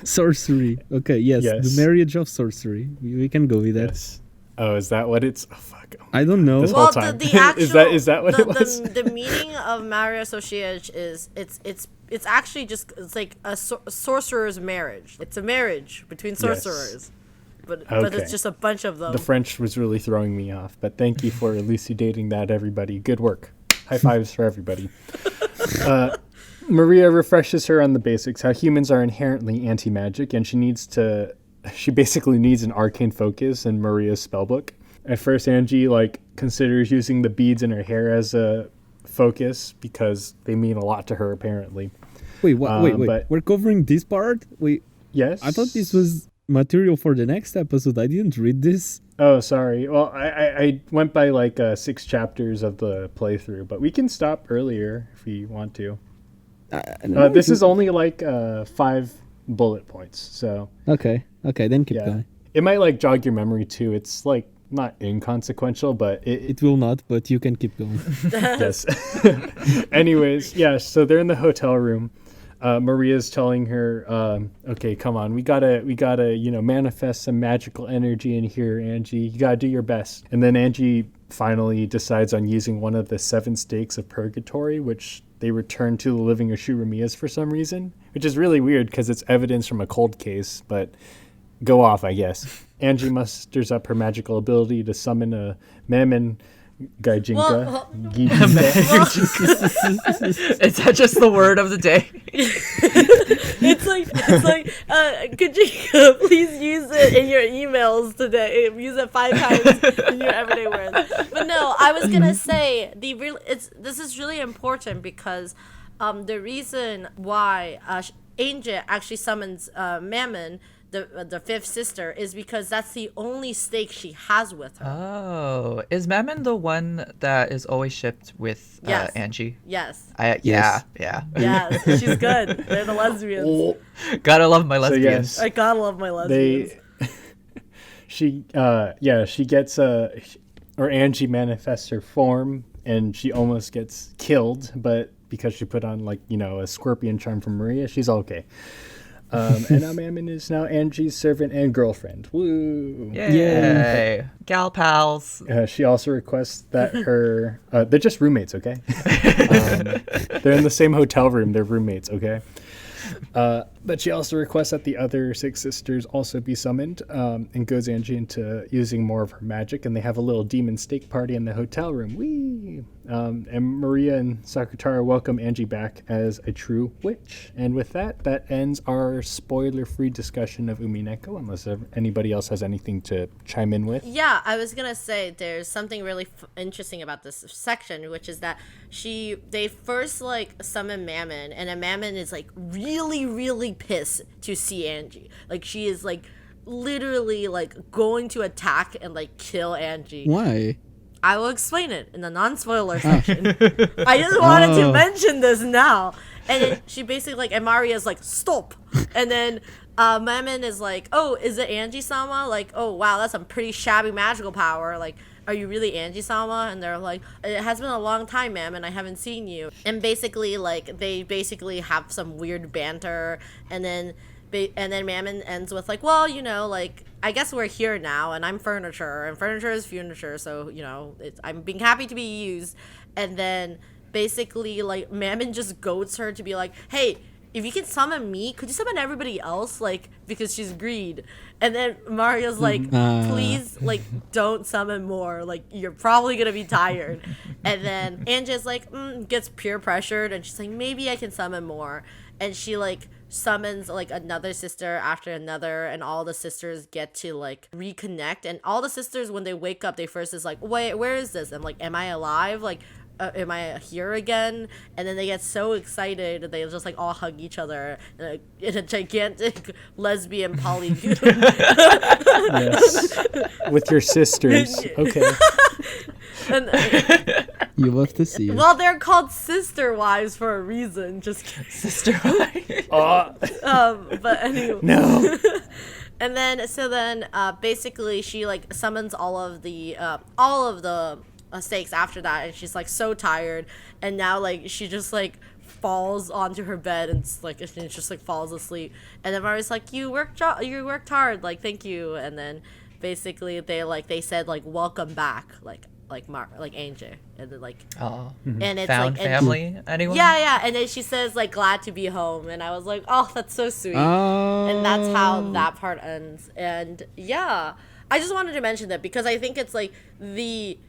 Sorcery. Okay, yes. Yes. The marriage of sorcery. We can go with that. Yes. Oh, is that what it's? Oh, fuck. I don't know. This Well, whole time. the actual is that what it was? The meaning of Mario Associage is it's actually just it's like a sorcerer's marriage. It's a marriage between sorcerers, but Okay. it's just a bunch of them. The French was really throwing me off, but thank you for elucidating that, everybody. Good work. High fives for everybody. Maria refreshes her on the basics, how humans are inherently anti-magic, and she basically needs an arcane focus in Maria's spellbook. At first, Angie considers using the beads in her hair as a focus because they mean a lot to her, apparently. Wait, wait. but- We're covering this part? Wait, Yes? I thought this was material for the next episode. I didn't read this. Oh, sorry. Well, I went by 6 chapters of the playthrough, but we can stop earlier if we want to. This is only 5 bullet points, so Okay, then keep yeah. going. It might jog your memory too. It's not inconsequential, but It will not, but you can keep going. yes. Anyways, yeah. So they're in the hotel room. Maria's telling her, "Okay, come on, we gotta, manifest some magical energy in here, Angie. You gotta do your best." And then Angie finally decides on using one of the 7 stakes of purgatory, which they return to the living Ashuramias for some reason, which is really weird because it's evidence from a cold case. But go off, I guess. Angie musters up her magical ability to summon a Mammon Gaijinka. Is that just the word of the day? It's like could you please use it in your emails today? Use it 5 times in your everyday words. But no, I was gonna say this is really important because the reason why Angel actually summons Mammon, the 5th sister, is because that's the only stake she has with her. Oh, is Mammon the one that is always shipped with Yes. Angie? Yes. Yeah. Yes, she's good. They're the lesbians. Gotta love my So lesbians. yes, I gotta love my lesbians. she gets or Angie manifests her form, and she almost gets killed, but because she put on a scorpion charm from Maria, she's okay. And now Mammon is now Angie's servant and girlfriend. Woo! Yay. Gal pals. She also requests that her they're just roommates, okay? They're in the same hotel room. They're roommates, okay? But she also requests that the other 6 sisters also be summoned, and goads Angie into using more of her magic, and they have a little demon steak party in the hotel room. Whee! And Maria and Sakutara welcome Angie back as a true witch. And with that ends our spoiler-free discussion of Umineko, unless anybody else has anything to chime in with. Yeah, I was gonna say there's something really interesting about this section, which is that they first summon Mammon, and then Mammon is really, really pissed to see Angie. She is literally going to attack and kill Angie. Why? I will explain it in the non-spoiler section. I just wanted to mention this now. And then she basically and Maria's stop. And then Mammon is oh, is it Angie-sama? Oh wow, that's some pretty shabby magical power. Are you really Angie-sama? And they're it has been a long time, ma'am, and I haven't seen you. And basically they basically have some weird banter, and then Mammon ends with well, I guess we're here now, and I'm furniture, and furniture is furniture, so, you know, I'm being happy to be used. And then basically, like, Mammon just goads her to be like, hey, if you can summon me, could you summon everybody else? Like, because she's greed. And then Mario's like, please, like, don't summon more. Like, you're probably going to be tired. And then Angie's like, gets peer pressured. And she's like, maybe I can summon more. And she, like, summons, like, another sister after another. And all the sisters get to, like, reconnect. And all the sisters, when they wake up, they first is like, wait, where is this? I'm like, am I alive? Like, am I here again? And then they get so excited that they just like all hug each other in a gigantic lesbian poly. Yes. With your sisters. Okay. And, You love to see it. well, they're called sister wives for a reason. Just kidding. Sister. But anyway. No. And then basically she like summons all of the stakes after that, and she's like so tired, and now like she just like falls onto her bed and she just like falls asleep. And then Mario's like, you worked hard, like thank you. And then basically they said like welcome back, like Angie. And then like and it's found like family. Anyone? yeah, and then she says like glad to be home, and I was like, oh, that's so sweet. And that's how that part ends. And yeah, I just wanted to mention that because I think it's like the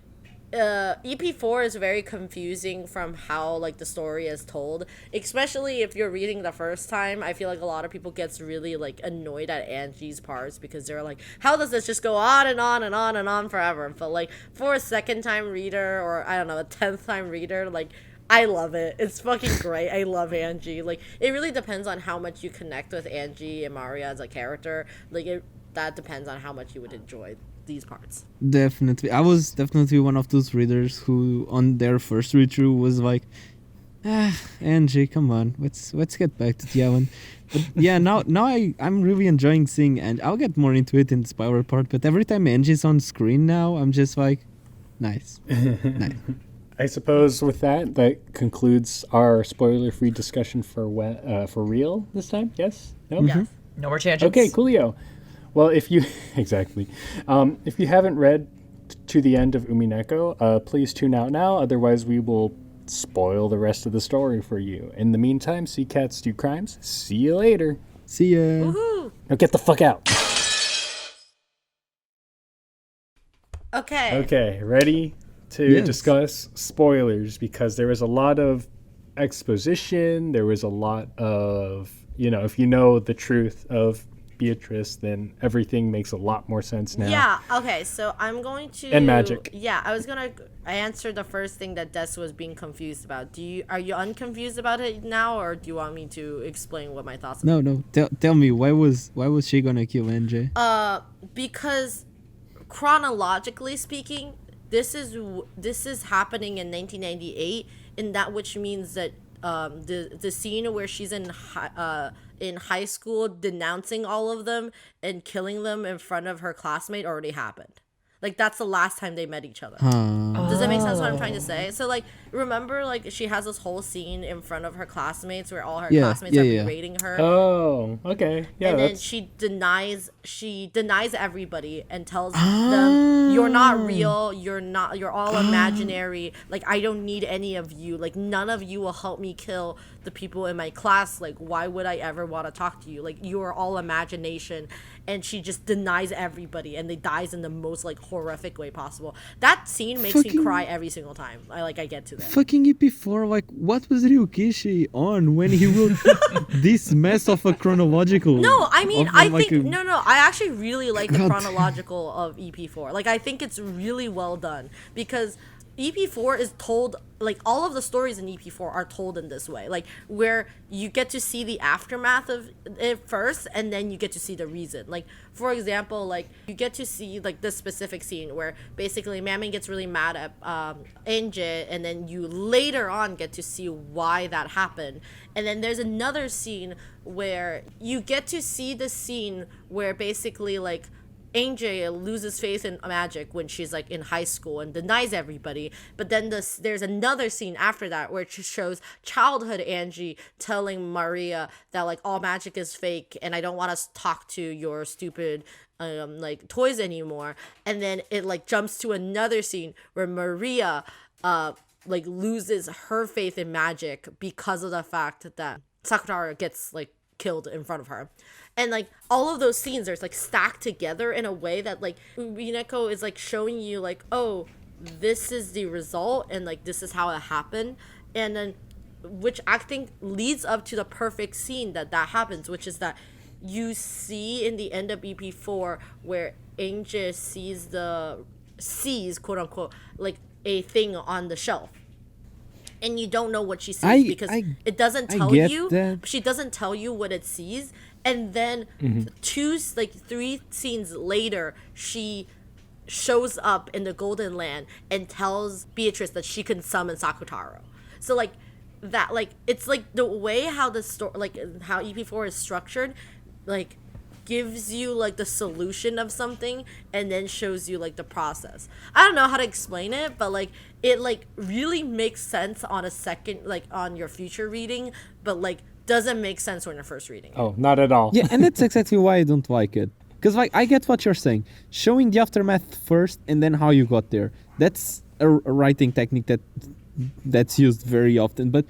EP4 is very confusing from how like the story is told, especially if you're reading the first time. I feel like a lot of people gets really like annoyed at Angie's parts because they're like, how does this just go on and on and on and on forever? But like for a second time reader, or I don't know, a 10th time reader, like I love it. It's fucking great. I love Angie. Like it really depends on how much you connect with Angie and Maria as a character. Like that depends on how much you would enjoy these parts. Definitely. I was definitely one of those readers who on their first read through was like, Angie, come on, let's get back to Tiawan. But yeah, now I'm really enjoying seeing, and I'll get more into it in the spoiler part, but every time Angie's on screen now, I'm just like, nice. Nice. I suppose with that concludes our spoiler-free discussion for real this time. Yes? No? Yes. No more tangents. Okay, coolio. Well, if you if you haven't read to the end of Umineko, please tune out now. Otherwise, we will spoil the rest of the story for you. In the meantime, see cats do crimes. See you later. See ya. Woohoo! Now get the fuck out. Okay. Okay, ready to discuss spoilers, because there was a lot of exposition. There was a lot of, if you know the truth of Beatrice, then everything makes a lot more sense now. Yeah, okay, so I'm going to... And magic. Yeah, I answered the first thing that Des was being confused about. Are you unconfused about it now, or do you want me to explain what my thoughts are? No. Tell me, why was she gonna kill NJ? Because chronologically speaking, this is happening in 1998, which means that the scene where she's in high school denouncing all of them and killing them in front of her classmate already happened. Like, that's the last time they met each other. Does that make sense what I'm trying to say? So, like, remember, like, she has this whole scene in front of her classmates where all her classmates are berating her. Oh, okay. Yeah, and then she denies everybody and tells them, you're not real, you're all imaginary, like, I don't need any of you, like, none of you will help me kill the people in my class, like, why would I ever want to talk to you, like, you are all imagination. And she just denies everybody, and they dies in the most like horrific way possible. That scene makes me cry every single time I get to that. Fucking EP4, like, what was Ryukishi on when he wrote this mess of a chronological? No, I mean, I actually really like the chronological of EP4. Like, I think it's really well done because EP4 is told, like, all of the stories in EP4 are told in this way, like, where you get to see the aftermath of it first, and then you get to see the reason. Like, for example, like, you get to see, like, this specific scene where basically Mammon gets really mad at Enje, and then you later on get to see why that happened. And then there's another scene where you get to see the scene where basically, like, Angel loses faith in magic when she's like in high school and denies everybody. But then there's another scene after that where it shows childhood Angie telling Maria that like all magic is fake and I don't want to talk to your stupid like toys anymore. And then it like jumps to another scene where Maria like loses her faith in magic because of the fact that Sakutaro gets like killed in front of her. And like all of those scenes are like stacked together in a way that like Umineko is like showing you like, oh, this is the result and like this is how it happened. And then which I think leads up to the perfect scene that happens, which is that you see in the end of EP4 where Angel sees quote unquote like a thing on the shelf. And you don't know what she sees because it doesn't tell you. That. She doesn't tell you what it sees. And then 3 scenes later, she shows up in the Golden Land and tells Beatrice that she can summon Sakutaro. So like that, like it's like the way how the story, like how EP4 is structured, like gives you like the solution of something and then shows you like the process. I don't know how to explain it, but like it like really makes sense on a second, like on your future reading, but like doesn't make sense when you're first reading it. Oh, not at all. Yeah, and that's exactly why I don't like it. Because like I get what you're saying. Showing the aftermath first and then how you got there. That's a writing technique that's used very often. But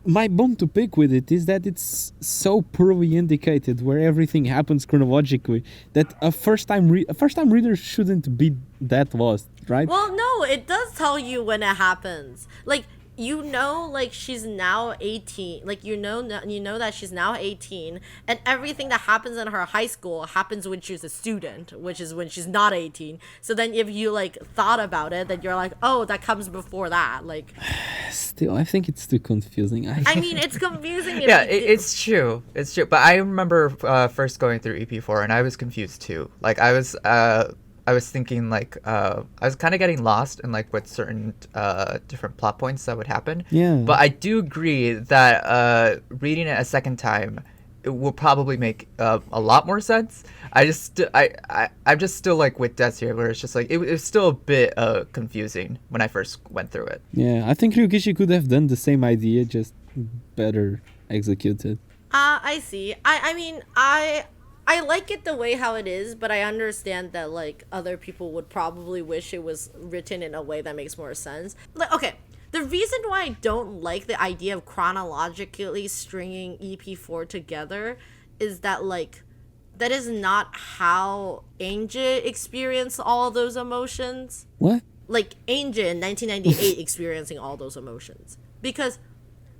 my bone to pick with it is that it's so poorly indicated where everything happens chronologically that a first time reader shouldn't be that lost, right? Well, no, it does tell you when it happens. Like, you know, like she's now 18, like you know that she's now 18, and everything that happens in her high school happens when she's a student, which is when she's not 18. So then if you like thought about it, then you're like, oh, that comes before that. Like, still, I think it's too confusing. I mean, it's confusing. Yeah, it's true. It's true. But I remember first going through EP4 and I was confused too. Like I was thinking like I was kind of getting lost in like what certain different plot points that would happen. Yeah. But I do agree that reading it a second time, it will probably make a lot more sense. I'm just still like with Des here, where it's just like it was still a bit confusing when I first went through it. Yeah, I think Ryukishi could have done the same idea, just better executed. I see. I mean, I like it the way how it is, but I understand that like other people would probably wish it was written in a way that makes more sense. Like, okay, the reason why I don't like the idea of chronologically stringing EP4 together is that like that is not how Angel experienced all those emotions. What? Like Angel in 1998 experiencing all those emotions. Because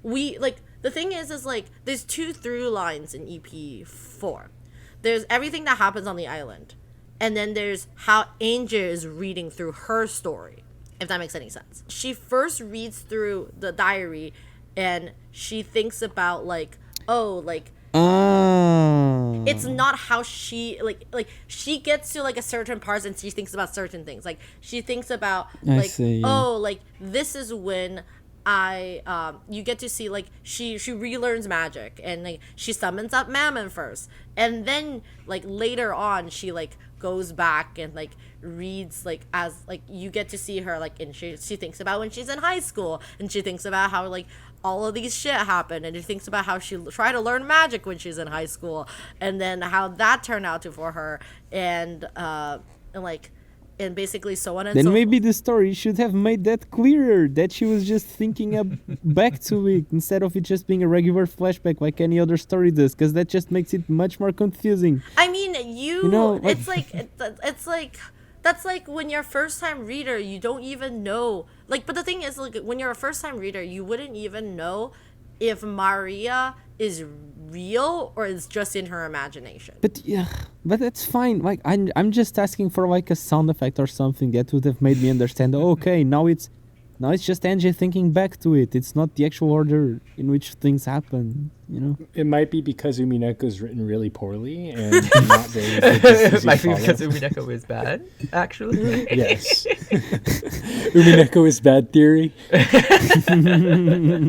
we like the thing is like there's 2 through lines in EP4. There's everything that happens on the island. And then there's how Angel is reading through her story, if that makes any sense. She first reads through the diary and she thinks about like, oh, like, it's not how she, like she gets to like a certain part and she thinks about certain things. Like she thinks about like, oh, like this is when you get to see like she relearns magic and like she summons up Mammon first, and then like later on she like goes back and like reads like as like you get to see her like and she thinks about when she's in high school and she thinks about how like all of these shit happened and she thinks about how she tried to learn magic when she's in high school and then how that turned out for her and like. And basically so on and so forth. Then maybe the story should have made that clearer, that she was just thinking back to it instead of it just being a regular flashback like any other story does, because that just makes it much more confusing. I mean, you know, it's like that's like when you're a first time reader, you don't even know. Like, but the thing is, like, when you're a first time reader, you wouldn't even know if Maria is real or is just in her imagination. But yeah, but that's fine. Like I'm just asking for like a sound effect or something that would have made me understand. Okay, now it's Now it's just Angie thinking back to it. It's not the actual order in which things happen, you know? It might be because Umineko is written really poorly and not very easy Might be to because follow. Umineko is bad, actually. Yes. Umineko is bad theory.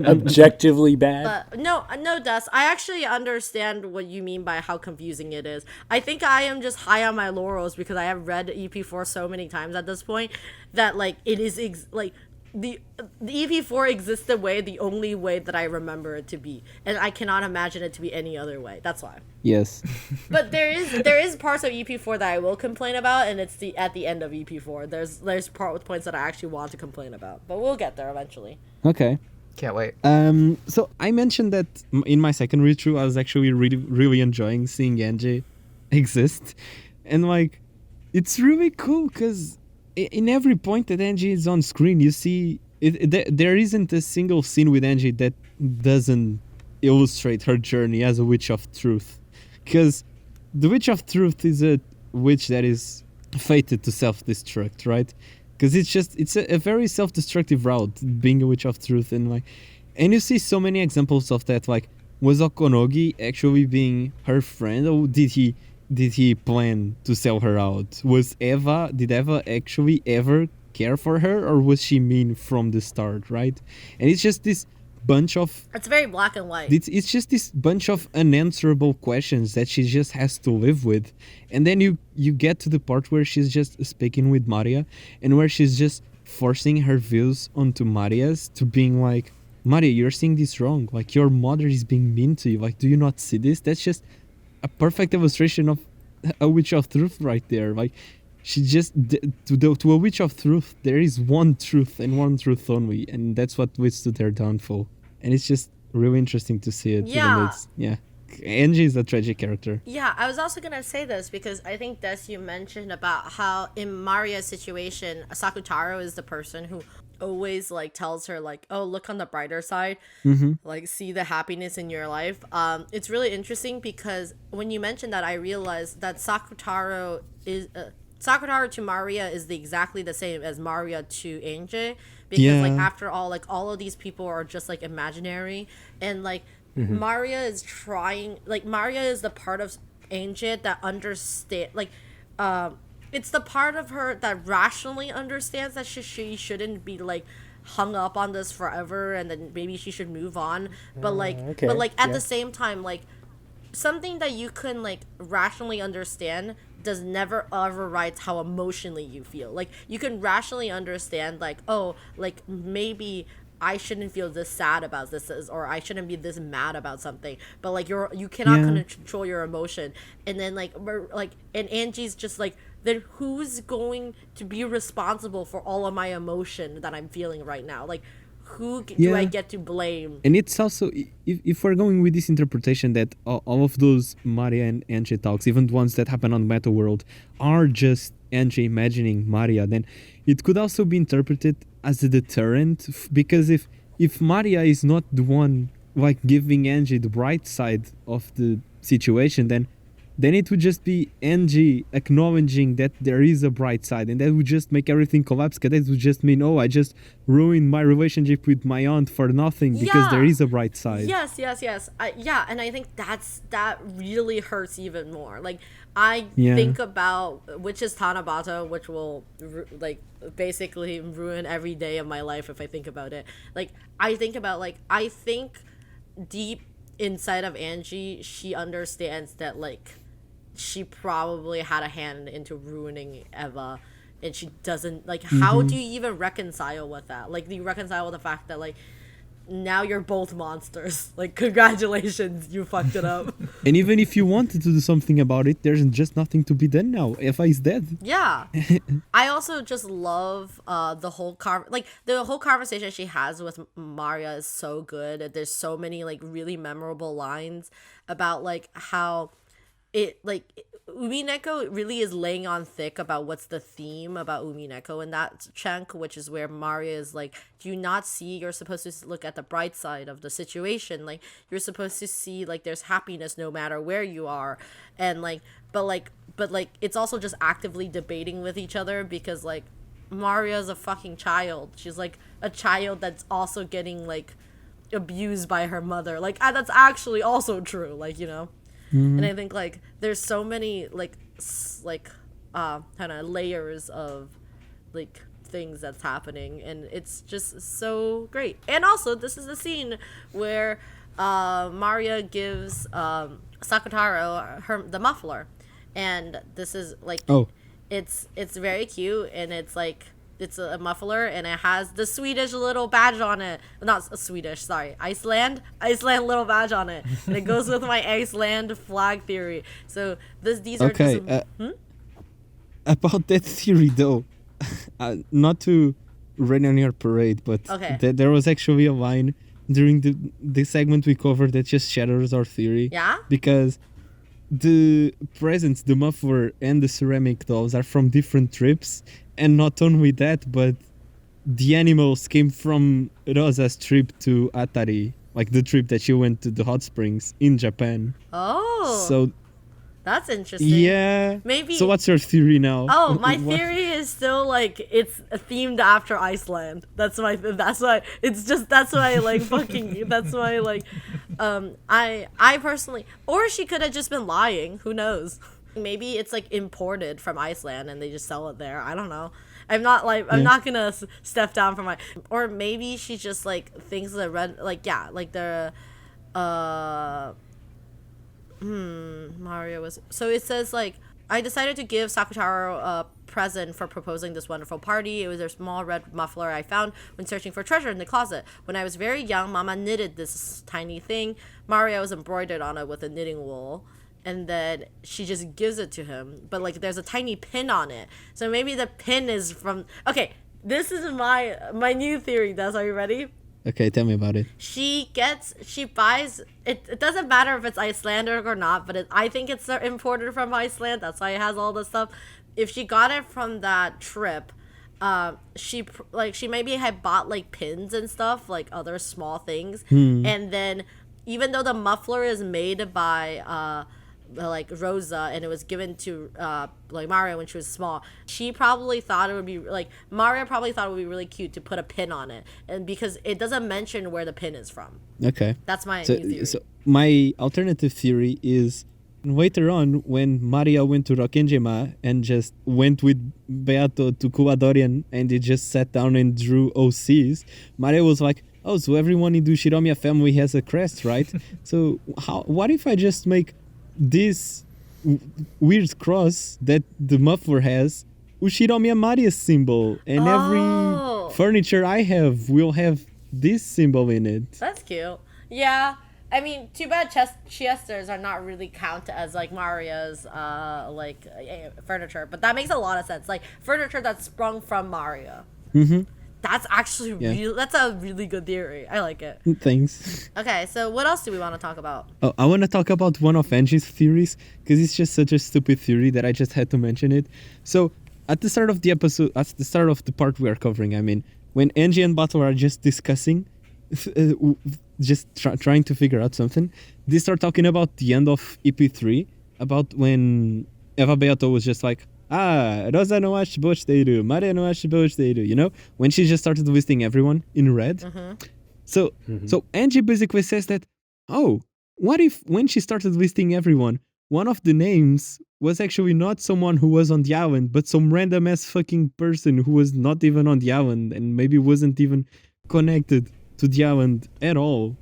Objectively bad. No, Dust. I actually understand what you mean by how confusing it is. I think I am just high on my laurels because I have read EP4 so many times at this point that like it is like the EP4 exists the only way that I remember it to be, and I cannot imagine it to be any other way. That's why. Yes. But there is parts of EP4 that I will complain about, and it's at the end of EP4. There's points that I actually want to complain about, but we'll get there eventually. Okay. Can't wait. So I mentioned that in my second read through, I was actually really enjoying seeing Angie exist, and like, it's really cool because in every point that Angie is on screen, you see there isn't a single scene with Angie that doesn't illustrate her journey as a witch of truth, because the witch of truth is a witch that is fated to self-destruct, right? Because it's a very self-destructive route, being a witch of truth, and you see so many examples of that. Like, was Okonogi actually being her friend, or did he plan to sell her out? Did Eva actually ever care for her, or was she mean from the start, right? And it's just this bunch of... It's very black and white. It's just this bunch of unanswerable questions that she just has to live with. And then you get to the part where she's just speaking with Maria, and where she's just forcing her views onto Maria's, to being like, Maria, you're seeing this wrong. Like, your mother is being mean to you. Like, do you not see this? That's just a perfect illustration of a witch of truth right there. Like, she just to a witch of truth, there is one truth and one truth only, and that's what leads to their downfall. And it's just really interesting to see it. Yeah. Angie is a tragic character. Yeah, I was also gonna say this because I think Des, you mentioned about how in Maria's situation, Sakutaro is the person who always like tells her like, oh, look on the brighter side, like see the happiness in your life. It's really interesting because when you mentioned that, I realized that Sakutaro to Maria is exactly the same as Maria to Angie, because like after all, like all of these people are just like imaginary, and like Maria is the part of Angie that understand, like it's the part of her that rationally understands that she shouldn't be like hung up on this forever, and then maybe she should move on, but at the same time, like something that you can like rationally understand does never overwrite how emotionally you feel. Like, you can rationally understand like, oh, like maybe I shouldn't feel this sad about this, or I shouldn't be this mad about something, but like you cannot control your emotion. And then and Angie's just like, then who's going to be responsible for all of my emotion that I'm feeling right now? Like, who do I get to blame? And it's also, if we're going with this interpretation that all of those Maria and Angie talks, even the ones that happen on Meta World, are just Angie imagining Maria, then it could also be interpreted as a deterrent, because if Maria is not the one like giving Angie the bright side of the situation, then it would just be Angie acknowledging that there is a bright side, and that would just make everything collapse, because that would just mean, oh, I just ruined my relationship with my aunt for nothing, because there is a bright side. Yes. And I think that really hurts even more. Like, I think about Witch's Tanabata, which will like basically ruin every day of my life if I think about it. Like, I think deep inside of Angie, she understands that like she probably had a hand into ruining Eva, and she doesn't like. How do you even reconcile with that? Like, do you reconcile with the fact that like now you're both monsters? Like, congratulations, you fucked it up. And even if you wanted to do something about it, there's just nothing to be done now. Eva is dead. Yeah. I also just love the whole conversation she has with Maria is so good. There's so many like really memorable lines about like how it like Umineko really is laying on thick about what's the theme about Umineko in that chunk, which is where Maria is like, do you not see you're supposed to look at the bright side of the situation? Like, you're supposed to see like there's happiness no matter where you are. And like, but it's also just actively debating with each other, because like Maria's a fucking child. She's like a child that's also getting like abused by her mother. Like that's actually also true. Like, you know. And I think like there's so many like kind of layers of like things that's happening, and it's just so great. And also this is the scene where Maria gives Sakutaro the muffler, and this is like it's very cute, and it's like it's a muffler, and it has the Swedish little badge on it. Not Swedish, sorry, Iceland little badge on it, and it goes with my Iceland flag theory. So these are just about that theory though. Not to rain on your parade, but there was actually a line during the segment we covered that just shatters our theory. Yeah? Because the presents, the muffler and the ceramic dolls are from different trips, and not only that, but the animals came from Rosa's trip to Atari, like the trip that she went to the hot springs in Japan. Oh. So that's interesting. Yeah. Maybe. So what's your theory now? Oh, my theory is still like it's themed after Iceland. That's why it's just that's why like fucking that's why like I personally, or she could have just been lying. Who knows? Maybe it's like imported from Iceland and they just sell it there. I don't know. I'm not gonna step down from my, or maybe she just like thinks that the Mario was, so it says like, I decided to give Sakutaro a present for proposing this wonderful party. It was a small red muffler I found when searching for treasure in the closet. When I was very young, Mama knitted this tiny thing. Mario was embroidered on it with a knitting wool, and then she just gives it to him. But like, there's a tiny pin on it, so maybe the pin is from. Okay, this is my new theory. Des, are you ready? Okay, tell me about it. She buys it. It doesn't matter if it's Icelandic or not, but I think it's imported from Iceland. That's why it has all this stuff. If she got it from that trip, she maybe had bought like pins and stuff, like other small things, and then even though the muffler is made by like Rosa, and it was given to like Mario when she was small, she probably thought it would be like, Mario probably thought it would be really cute to put a pin on it, and because it doesn't mention where the pin is from. Okay, that's my new theory. So my alternative theory is later on when Maria went to Rokkenjima and just went with Beato to Kuwadorian and they just sat down and drew OCs, Maria was like, oh, so everyone in the Shiromiya family has a crest, right? So what if I just make this weird cross that the muffler has Ushiromiya Maria's symbol, and every furniture I have will have this symbol in it. That's cute. Yeah, I mean, too bad Chesters are not really counted as like Maria's furniture, but that makes a lot of sense. Like furniture that's sprung from Maria. That's actually that's a really good theory. I like it. Thanks. Okay, so what else do we want to talk about? Oh, I want to talk about one of Angie's theories, because it's just such a stupid theory that I just had to mention it. So at the start of the episode, at the start of the part we are covering, I mean, when Angie and Bato are just discussing, trying to figure out something, they start talking about the end of EP3, about when Eva Beato was just like, Rosa no ashibo shiteiru, Maria no ashibo shiteiru, you know? When she just started listing everyone in red. So Angie basically says that, what if when she started listing everyone, one of the names was actually not someone who was on the island, but some random ass fucking person who was not even on the island and maybe wasn't even connected to the island at all.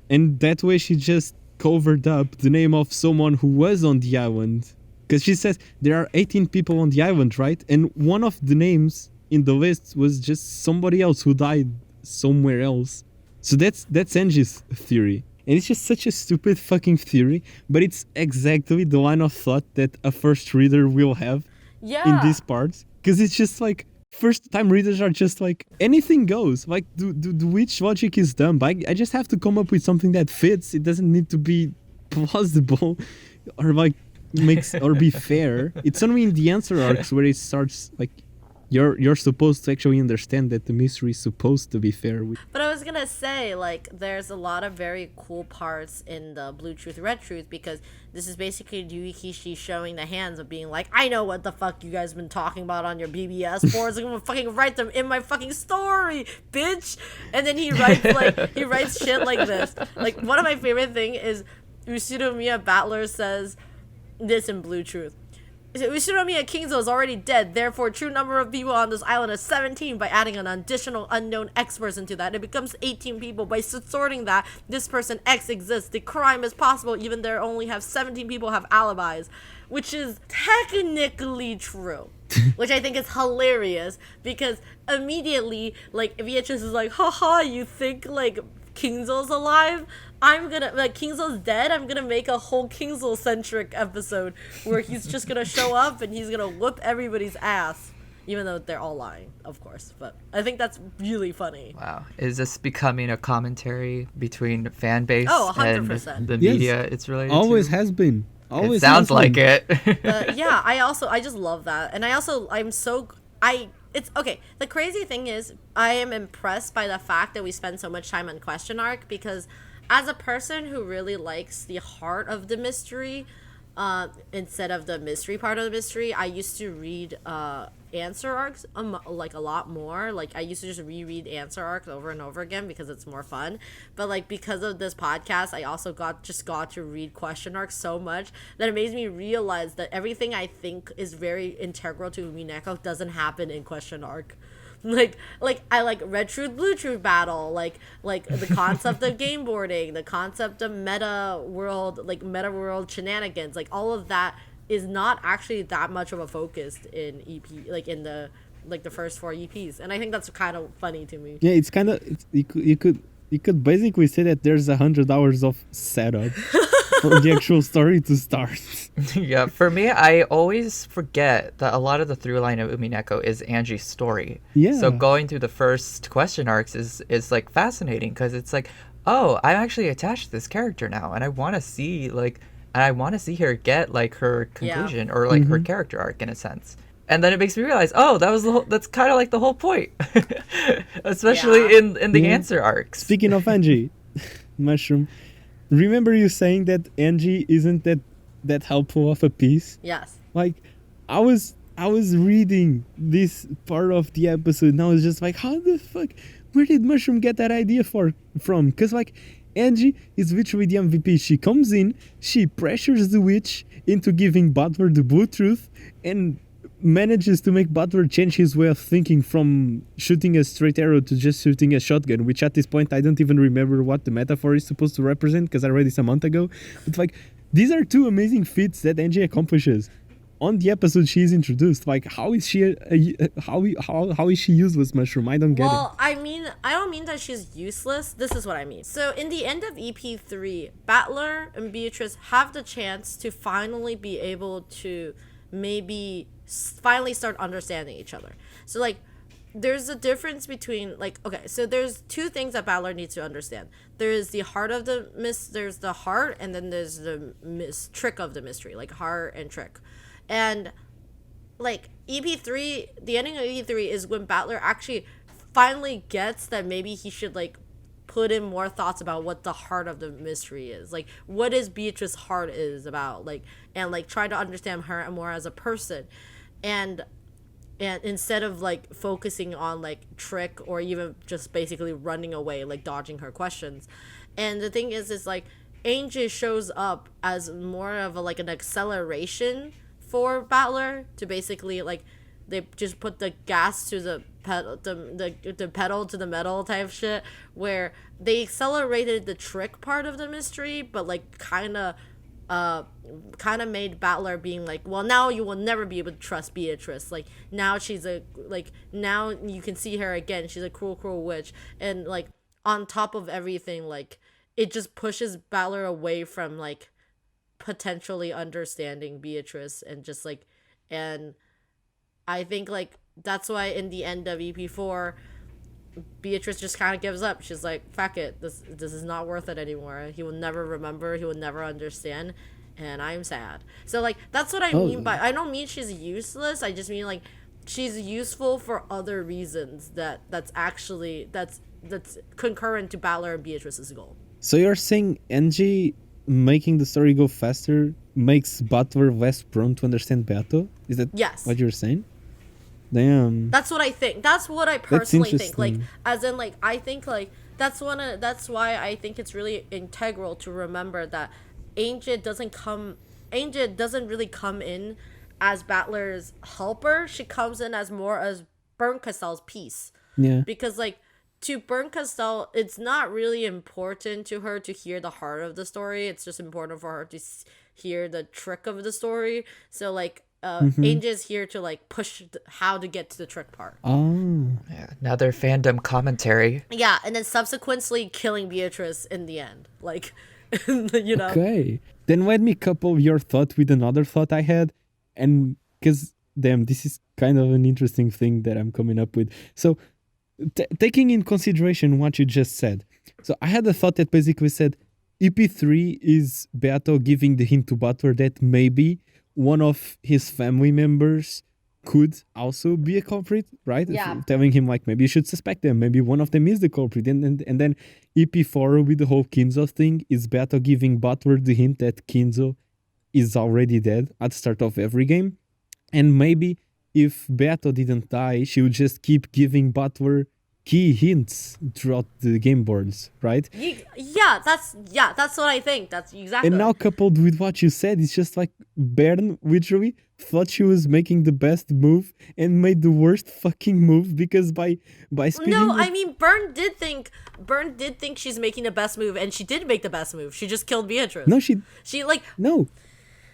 And that way she just covered up the name of someone who was on the island. Because she says there are 18 people on the island, right? And one of the names in the list was just somebody else who died somewhere else. So that's Angie's theory. And it's just such a stupid fucking theory, but it's exactly the line of thought that a first reader will have in these parts. Because it's just like, first time readers are just like, anything goes. Like, the witch logic is dumb. I just have to come up with something that fits. It doesn't need to be plausible or like makes or be fair. It's only in the answer arcs where it starts like you're supposed to actually understand that the mystery is supposed to be fair. But I was gonna say, like, there's a lot of very cool parts in the Blue Truth, Red Truth, because this is basically Yuikishi showing the hands of being like, I know what the fuck you guys been talking about on your BBS boards. I'm gonna fucking write them in my fucking story, bitch. And then he writes shit like this. Like, one of my favorite thing is Utsunomiya Battler says this in Blue Truth. Utsunomiya Kingzo is already dead, therefore true number of people on this island is 17. By adding an additional unknown X person to that, it becomes 18 people. By sorting that, this person X exists. The crime is possible even there only have 17 people have alibis, which is technically true. Which I think is hilarious, because immediately, like, Beatrice is like, haha, you think, like, Kingzo's alive? I'm gonna, like, Kingzo's dead, I'm gonna make a whole Kingzo-centric episode where he's just gonna show up and he's gonna whoop everybody's ass. Even though they're all lying, of course. But I think that's really funny. Wow. Is this becoming a commentary between fan base and 100%. the media it's related Always to? has been. Always It sounds has like been. it. Yeah, I just love that. And it's okay. The crazy thing is, I am impressed by the fact that we spend so much time on question arc, because as a person who really likes the heart of the mystery, instead of the mystery part of the mystery, I used to read answer arcs like a lot more. Like, I used to just reread answer arcs over and over again because it's more fun. But like, because of this podcast, I also got to read question arcs so much that it makes me realize that everything I think is very integral to Umineko doesn't happen in question arc. Like I like Red Truth, Blue Truth battle, like the concept of game boarding, the concept of meta world shenanigans, like all of that is not actually that much of a focus in EP, like in the first 4 EPs, and I think that's kind of funny to me. Yeah, it's kind of you could basically say that there's 100 hours of setup for the actual story to start. Yeah, for me, I always forget that a lot of the through line of Umineko is Angie's story. Yeah. So going through the first question arcs is like fascinating, because it's like, oh, I'm actually attached to this character now, and I want to see her get like her conclusion, or like her character arc in a sense. And then it makes me realize, oh, that's kind of like the whole point, especially in the answer arcs. Speaking of Angie, Mushroom, remember you saying that Angie isn't that helpful of a piece? Yes. Like, I was reading this part of the episode and I was just like, how the fuck, where did Mushroom get that idea from? Because like, Angie is literally the MVP. She comes in, she pressures the witch into giving Butler the blue truth, and manages to make Butler change his way of thinking from shooting a straight arrow to just shooting a shotgun, which at this point I don't even remember what the metaphor is supposed to represent because I read this a month ago. But like, these are 2 amazing feats that Angie accomplishes on the episode she is introduced. Like, how is she how is she useless, Mushroom? I don't get it. Well, I mean, I don't mean that she's useless. This is what I mean. So in the end of EP3, Battler and Beatrice have the chance to finally be able to maybe finally start understanding each other. So like, there's a difference between, like, okay, so there's 2 things that Battler needs to understand. There's the heart of there's the heart, and then there's the trick of the mystery, like heart and trick. And like, EP3, the ending of EP3 is when Battler actually finally gets that maybe he should like put in more thoughts about what the heart of the mystery is, like what is Beatrice's heart is about, like, and like try to understand her more as a person, and instead of like focusing on like trick or even just basically running away, like dodging her questions. And the thing is like, Angel shows up as more of like an acceleration for Battler to basically like, they just put the gas to the pedal, the pedal to the metal type shit, where they accelerated the trick part of the mystery, but like kind of made Battler being like, well, now you will never be able to trust Beatrice. Like, now now you can see her again. She's a cruel witch. And like, on top of everything, like, it just pushes Battler away from like potentially understanding Beatrice, and just like, and I think like that's why in the end of EP4, Beatrice just kind of gives up. She's like, fuck it, this is not worth it anymore. He will never remember, he will never understand, and I'm sad. So like, that's what I mean by, I don't mean she's useless, I just mean like, she's useful for other reasons that's concurrent to Battler and Beatrice's goal. So you're saying Angie making the story go faster makes Butler less prone to understand Beato? Is that Yes. what you're saying? Damn. That's what I think. That's what I personally think. Like, interesting. as in, like, I think, like, that's why I think it's really integral to remember that Angel doesn't really come in as Battler's helper. She comes in as more as Berncastel's piece. Yeah. Because, like, to Berncastel, it's not really important to her to hear the heart of the story. It's just important for her to hear the trick of the story. So, like, Angel is here to, like, push how to get to the trick part. Oh. Yeah, another fandom commentary. Yeah, and then subsequently killing Beatrice in the end. Like, you know. Okay. Then let me couple your thought with another thought I had. And because, damn, this is kind of an interesting thing that I'm coming up with. So, taking in consideration what you just said. So, I had a thought that basically said EP3 is Beato giving the hint to Butler that maybe one of his family members could also be a culprit, right? Yeah. Telling him, like, maybe you should suspect them. Maybe one of them is the culprit. And then EP4 with the whole Kinzo thing is Beato giving Butler the hint that Kinzo is already dead at the start of every game. And maybe if Beato didn't die, she would just keep giving Butler key hints throughout the game boards, right? Yeah, that's what I think. That's exactly. And now coupled with what you said, it's just like Bern literally thought she was making the best move and made the worst fucking move because by speeding No, up- I mean Bern did think she's making the best move, and she did make the best move. She just killed Beatrice. No, she like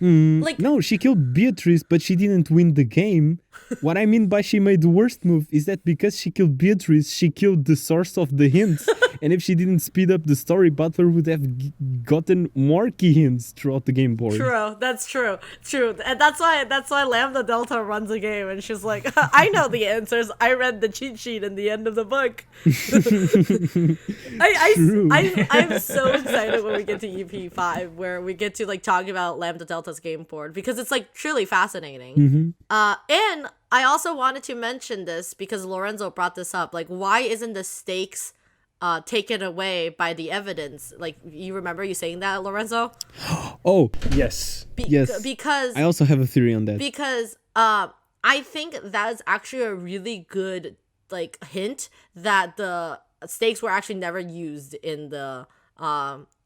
like no, she killed Beatrice, but she didn't win the game. What I mean by she made the worst move is that because she killed Beatrice, she killed the source of the hints. And if she didn't speed up the story, Butler would have gotten more key hints throughout the game board. True, that's true, and that's why Lambda Delta runs the game, and she's like, I know the answers. I read the cheat sheet in the end of the book. I'm so excited when we get to EP5, where we get to like talk about Lambda Delta's game board, because it's like truly fascinating. And I also wanted to mention this because Lorenzo brought this up. Like, why isn't the stakes taken away by the evidence? Like, you remember you saying that, Lorenzo? Oh, Yes. yes. Because I also have a theory on that. because I think that is actually a really good like hint that the stakes were actually never used in the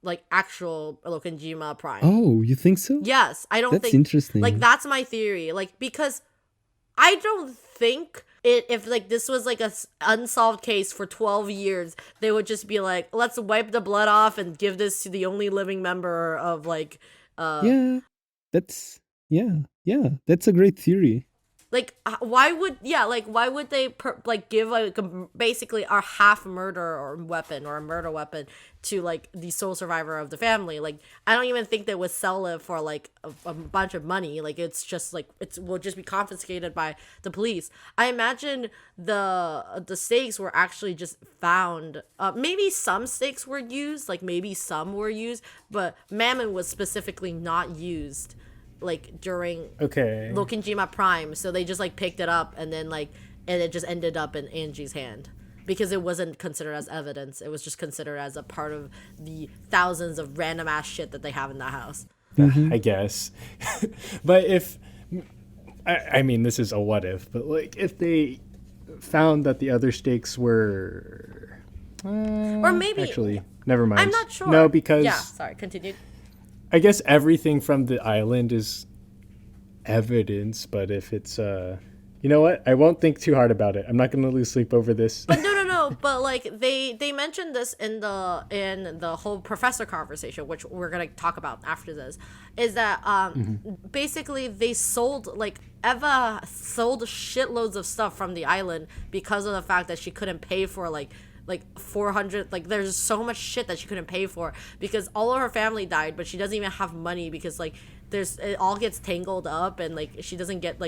like actual Rokkenjima Prime. Oh, you think so? Yes, I don't That's think interesting. like that's my theory. Like, because I don't think if like this was like a unsolved case for 12 years, they would just be like, let's wipe the blood off and give this to the only living member of like yeah, that's that's a great theory. like why would they give like basically a half murder or weapon or a murder weapon to like the sole survivor of the family? Like, I don't even think they would sell it for like a bunch of money. Like, it's just like will just be confiscated by the police. I imagine the stakes were actually just found. Maybe some stakes were used, like maybe some were used, but Mammon was specifically not used like during Rokkenjima Prime, so they just like picked it up and then like and it just ended up in Angie's hand because it wasn't considered as evidence. It was just considered as a part of the thousands of random ass shit that they have in that house. I guess. But if I mean, this is a what if, but like if they found that the other stakes were Or maybe actually never mind. I'm not sure. No, because yeah, sorry, continue. I guess everything from the island is evidence, but if it's you know what? I won't think too hard about it. I'm not going to lose sleep over this. But no, but like they mentioned this in the whole professor conversation, which we're going to talk about after this, is that basically they sold like Eva sold shitloads of stuff from the island because of the fact that she couldn't pay for like 400, like there's so much shit that she couldn't pay for because all of her family died, but she doesn't even have money because like it all gets tangled up and like she doesn't get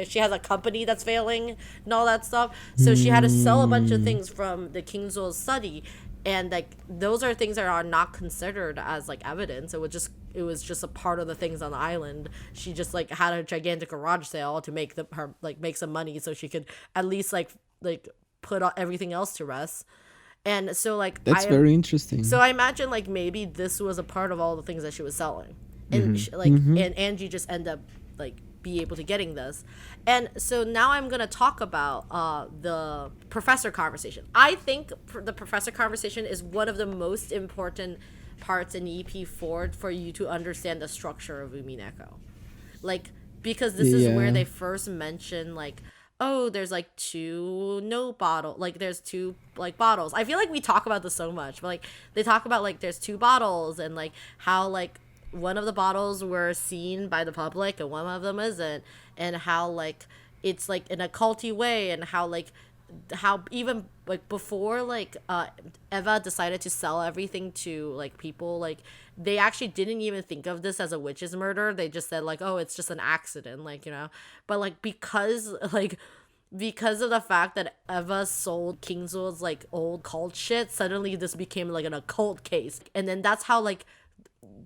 she has a company that's failing and all that stuff, so she had to sell a bunch of things from the King's study, and like those are things that are not considered as like evidence. It would just it was just a part of the things on the island. She just like had a gigantic garage sale to make her like make some money so she could at least like put everything else to rest. And so like That's very interesting. So I imagine like maybe this was a part of all the things that she was selling, and and Angie just ended up like be able to getting this. And so now I'm gonna talk about the professor conversation. I think the professor conversation is one of the most important parts in EP4 for you to understand the structure of Umineko, like because this is where they first mention like, oh, there's like two there's two like bottles. I feel like we talk about this so much, but like they talk about like there's two bottles and like how like one of the bottles were seen by the public and one of them isn't, and how like it's like in a culty way, and how even like before like Eva decided to sell everything to like people, like they actually didn't even think of this as a witch's murder. They just said like, oh, it's just an accident, like, you know. But like because of the fact that Eva sold Kingswood's like old cult shit, suddenly this became like an occult case. And then that's how like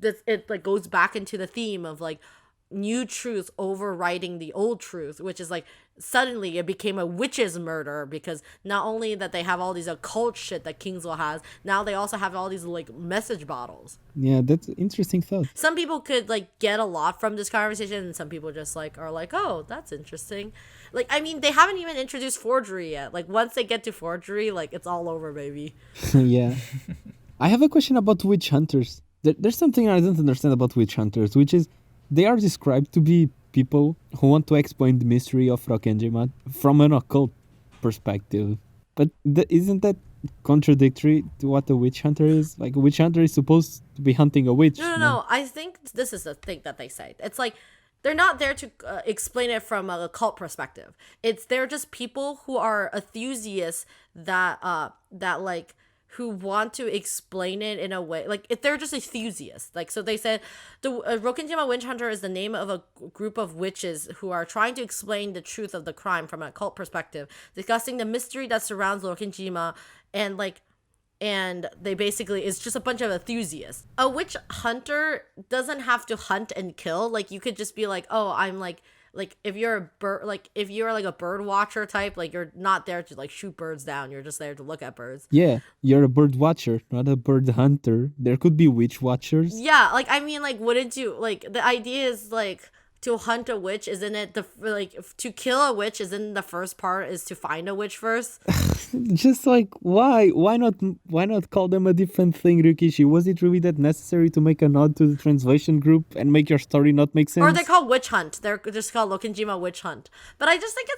it like goes back into the theme of like new truth overriding the old truth, which is like suddenly it became a witch's murder, because not only that they have all these occult shit that Kingsville has, now they also have all these like message bottles. Yeah, that's interesting thought. Some people could like get a lot from this conversation, and some people just like are like, oh, that's interesting. Like, I mean, they haven't even introduced forgery yet. Like once they get to forgery, like it's all over, baby. Yeah. I have a question about witch hunters. There's something I don't understand about witch hunters, which is they are described to be people who want to explain the mystery of Rokkenjima from an occult perspective. But isn't that contradictory to what a witch hunter is? Like, a witch hunter is supposed to be hunting a witch. No. I think this is the thing that they say. It's like they're not there to explain it from a cult perspective. They're just people who are enthusiasts that like who want to explain it in a way, like if they're just enthusiasts. Like, so they said the Rokkenjima Witch Hunter is the name of a group of witches who are trying to explain the truth of the crime from a cult perspective, discussing the mystery that surrounds Rokkenjima, and they basically, it's just a bunch of enthusiasts. A witch hunter doesn't have to hunt and kill. Like, you could just be like, oh, I'm like if you're a bird, like if you're like a bird watcher type, like you're not there to like shoot birds down, you're just there to look at birds. Yeah, you're a bird watcher, not a bird hunter. There could be witch watchers. Yeah, like I mean, like wouldn't you, like the idea is like to hunt a witch, isn't it to kill a witch, isn't the first part is to find a witch first? Just like, why not call them a different thing, Ryukishi? Was it really that necessary to make a nod to the translation group and make your story not make sense? Or they're called witch hunt. They're just called Rokkenjima witch hunt. But I think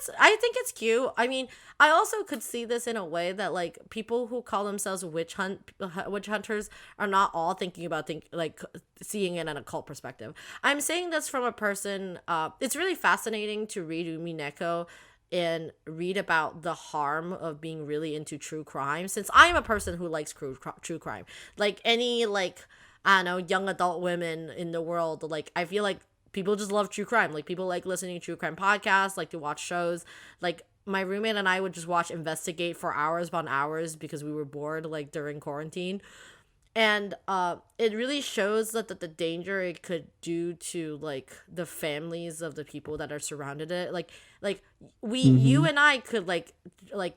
it's cute. I mean, I also could see this in a way that like people who call themselves witch hunters are not all thinking about like seeing it in a cult perspective. I'm saying this from a person. It's really fascinating to read Umineko and read about the harm of being really into true crime, since I am a person who likes true crime. Like any, like, I don't know, young adult women in the world, like I feel like people just love true crime. Like people like listening to true crime podcasts, like to watch shows. Like my roommate and I would just watch Investigate for hours upon hours because we were bored, like during quarantine. And it really shows that the danger it could do to like the families of the people that are surrounded it. Like you and I could like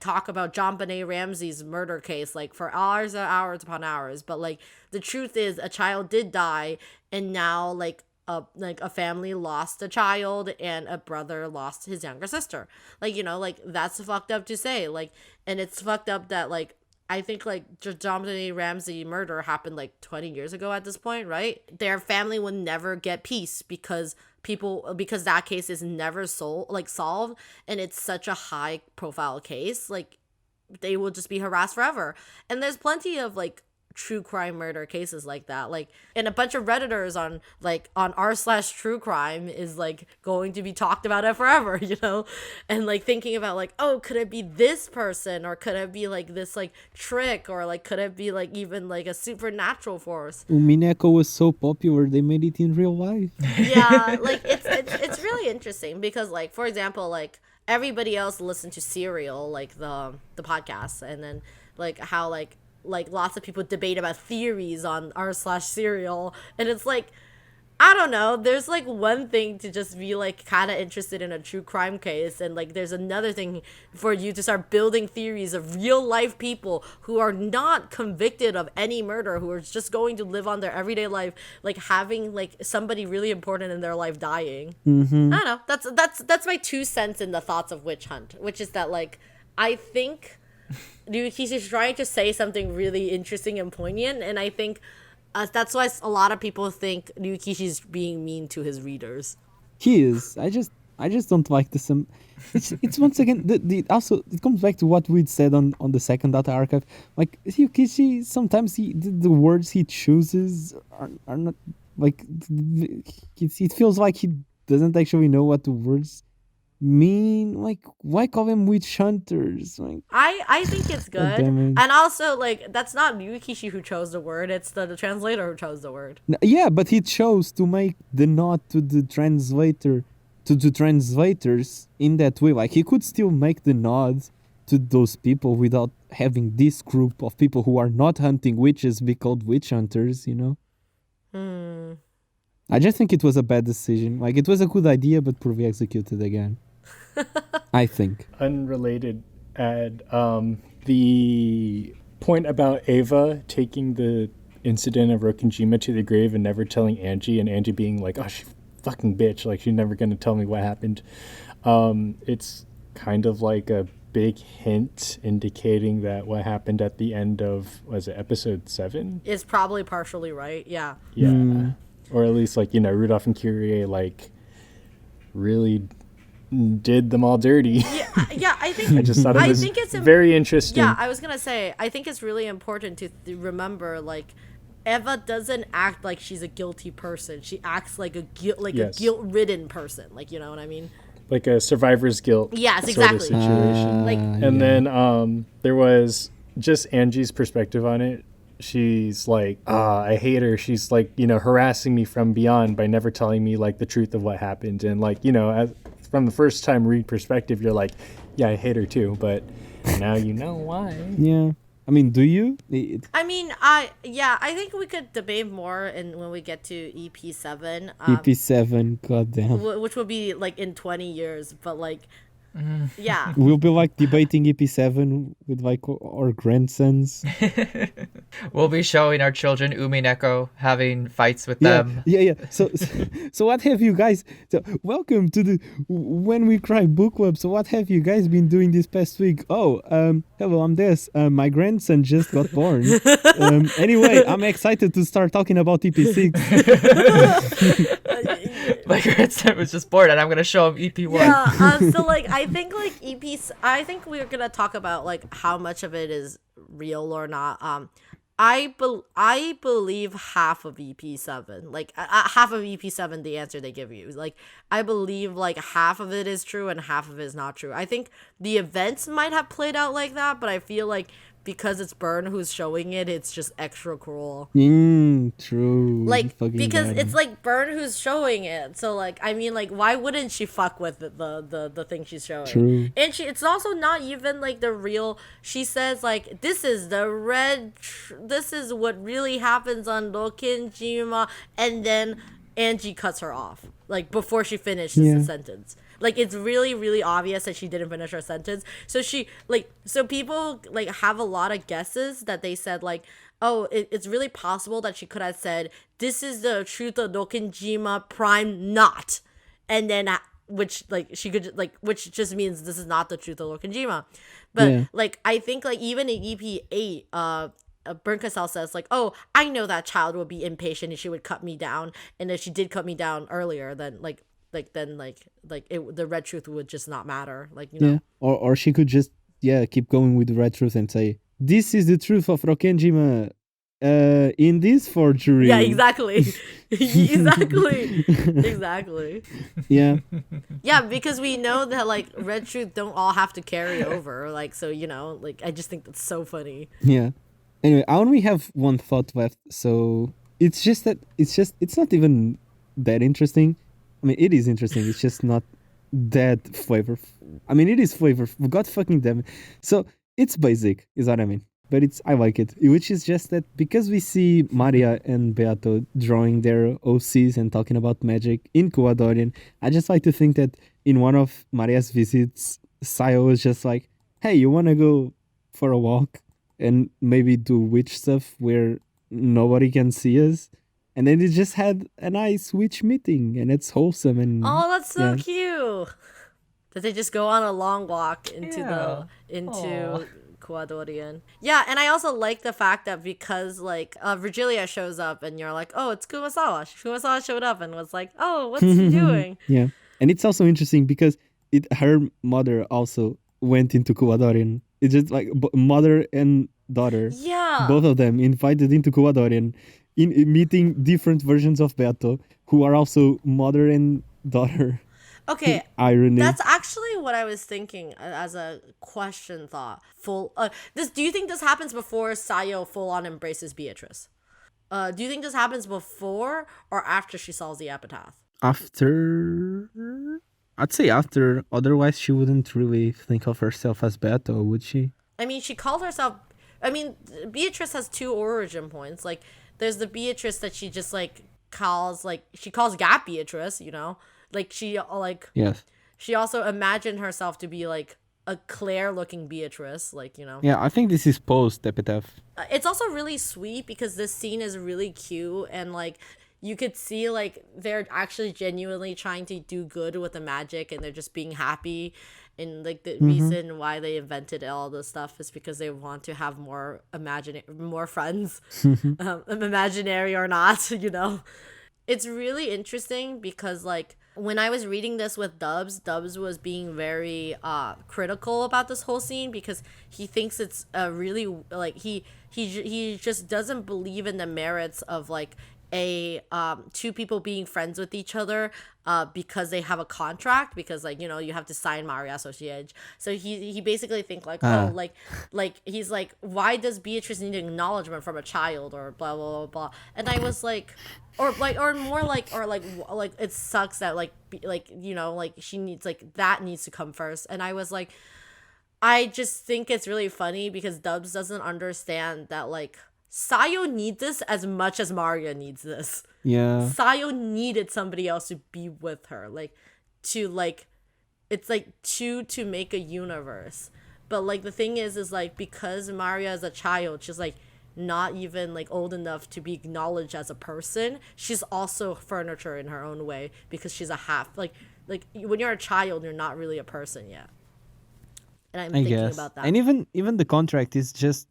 talk about John Benet Ramsey's murder case like for hours and hours upon hours. But like the truth is a child did die, and now like a family lost a child and a brother lost his younger sister. Like, you know, like that's fucked up to say. Like, and it's fucked up that like I think like John Benet Ramsey murder happened like 20 years ago at this point, right? Their family will never get peace because that case is never solved, and it's such a high profile case. Like they will just be harassed forever. And there's plenty of like true crime murder cases like that, like, and a bunch of redditors on r/true crime is like going to be talked about it forever, you know, and like thinking about like, oh, could it be this person, or could it be like this like trick, or like could it be like even like a supernatural force? Umineko was so popular they made it in real life. Yeah, like it's really interesting because like, for example, like everybody else listened to Serial, like the podcast, and then like how like lots of people debate about theories on r/Serial, and it's like I don't know. There's like one thing to just be like kind of interested in a true crime case, and like there's another thing for you to start building theories of real life people who are not convicted of any murder, who are just going to live on their everyday life, like having like somebody really important in their life dying. Mm-hmm. I don't know. That's my 2 cents in the thoughts of Witch Hunt, which is that like I think he's trying to say something really interesting and poignant, and I think. That's why a lot of people think Ryukishi's being mean to his readers. He is. I just don't like this. It's once again also it comes back to what we'd said on the second data archive. Like Ryukishi, sometimes the words he chooses are not like it feels like he doesn't actually know what the words mean. Like, why call them witch hunters? Like, I think it's good. damn it. And also, like, that's not Ryukishi who chose the word, it's the translator who chose the word. Yeah, but he chose to make the nod to the translator, to the translators in that way. Like, he could still make the nod to those people without having this group of people who are not hunting witches be called witch hunters, you know? I just think it was a bad decision. Like, it was a good idea, but poorly executed again. I think. Unrelated ad. The point about Ava taking the incident of Rokkenjima to the grave and never telling Angie, and Angie being like, "Oh, she fucking bitch! Like she's never gonna tell me what happened." It's kind of like a big hint indicating that what happened at the end of episode 7 is probably partially right. Yeah. Yeah. Or at least like Rudolph and Kyrie like really did them all dirty. Yeah, I think I just thought it was very interesting. Yeah, I was gonna say I think it's really important to remember like Eva doesn't act like she's a guilty person. She acts like a guilt-ridden person. Like, you know what I mean? Like a survivor's guilt. Yes, sort exactly. of situation. And then there was just Angie's perspective on it. She's like, I hate her. She's like, harassing me from beyond by never telling me like the truth of what happened. And like, from the first time read perspective, you're like, yeah, I hate her too. But now you know why. Yeah. I mean, do you? I think we could debate more when we get to EP7. EP7, goddamn. Which will be like in 20 years, but like, yeah. We'll be like debating EP7 with like our grandsons. We'll be showing our children Umineko, having fights with them. Yeah. So what have you guys? So welcome to the When We Cry Book Club. So what have you guys been doing this past week? Oh, hello, I'm Des. My grandson just got born. Anyway, I'm excited to start talking about EP6. My grandson was just born, and I'm gonna show him EP1. Yeah. So like, I think like I think we're gonna talk about like how much of it is real or not. I believe half of EP7, like half of EP7, the answer they give you. Like, I believe like half of it is true and half of it is not true. I think the events might have played out like that, but I feel like because it's Byrne who's showing it, it's just extra cruel. True. Like, because it's like Byrne who's showing it. So like, I mean, like, why wouldn't she fuck with the thing she's showing? True. And it's also not even like the real. She says like, this is this is what really happens on Rokkenjima, and then Angie cuts her off like before she finishes the sentence. Like, it's really, really obvious that she didn't finish her sentence. So so people, like, have a lot of guesses that they said, like, oh, it's really possible that she could have said, this is the truth of Rokkenjima prime not. And then, which just means this is not the truth of Rokkenjima. But, like, I think, like, even in EP8, Bernkassel says, like, oh, I know that child would be impatient and she would cut me down. And if she did cut me down earlier, then, the red truth would just not matter, like, you know. Or she could just keep going with the red truth and say, this is the truth of Rokkenjima in this forgery. Yeah, exactly. exactly. Yeah, because we know that like red truth don't all have to carry over, like, so, you know, like, I just think that's so funny. Anyway, I only have one thought left. So it's not even that interesting. I mean, it is interesting. It's just not that flavorful. I mean, it is flavorful. God fucking damn it. So it's basic, is what I mean. but I like it. Which is just that because we see Maria and Beato drawing their OCs and talking about magic in Kuwadorian, I just like to think that in one of Maria's visits, Sayo was just like, hey, you want to go for a walk and maybe do witch stuff where nobody can see us? And then they just had a nice witch meeting, and it's wholesome. And Oh, that's so yeah. cute. That they just go on a long walk into Aw. Kuwadorian. Yeah, and I also like the fact that because like Virgilia shows up and you're like, oh, it's Kumasawa. Kumasawa showed up and was like, oh, what's he doing? Yeah, and it's also interesting because her mother also went into Kuwadorian. It's just like mother and daughter, Yeah. both of them invited into Kuwadorian, in meeting different versions of Beato, who are also mother and daughter. Okay. Irony. That's actually what I was thinking as a question thought. Do you think this happens before Sayo full on embraces Beatrice? Do you think this happens before or after she solves the epitaph? After, I'd say after. Otherwise, she wouldn't really think of herself as Beato, would she? I mean, she called herself. I mean, Beatrice has two origin points. Like, there's the Beatrice that she just like calls Gap Beatrice. You know, like Yes. she also imagined herself to be like a Claire-looking Beatrice. Like, you know. Yeah, I think this is post epitaph. It's also really sweet because this scene is really cute and like you could see like they're actually genuinely trying to do good with the magic and they're just being happy, and like the reason why they invented all this stuff is because they want to have more friends, imaginary or not, you know. It's really interesting because like when I was reading this with Dubs was being very critical about this whole scene because he thinks it's really like he just doesn't believe in the merits of like two people being friends with each other because they have a contract, because like, you know, you have to sign Maria Associate. So he basically think like like he's like, why does Beatrice need acknowledgement from a child or blah blah blah blah. And I was like, or it sucks that like you know, like she needs, like that needs to come first. And I was like, I just think it's really funny because Dubs doesn't understand that like Sayo needs this as much as Maria needs this. Yeah. Sayo needed somebody else to be with her, like to like, it's like two to make a universe. But like the thing is like because Maria is a child, she's like not even like old enough to be acknowledged as a person. She's also furniture in her own way because she's a half like when you're a child, you're not really a person yet. And I'm thinking about that. And even the contract is just,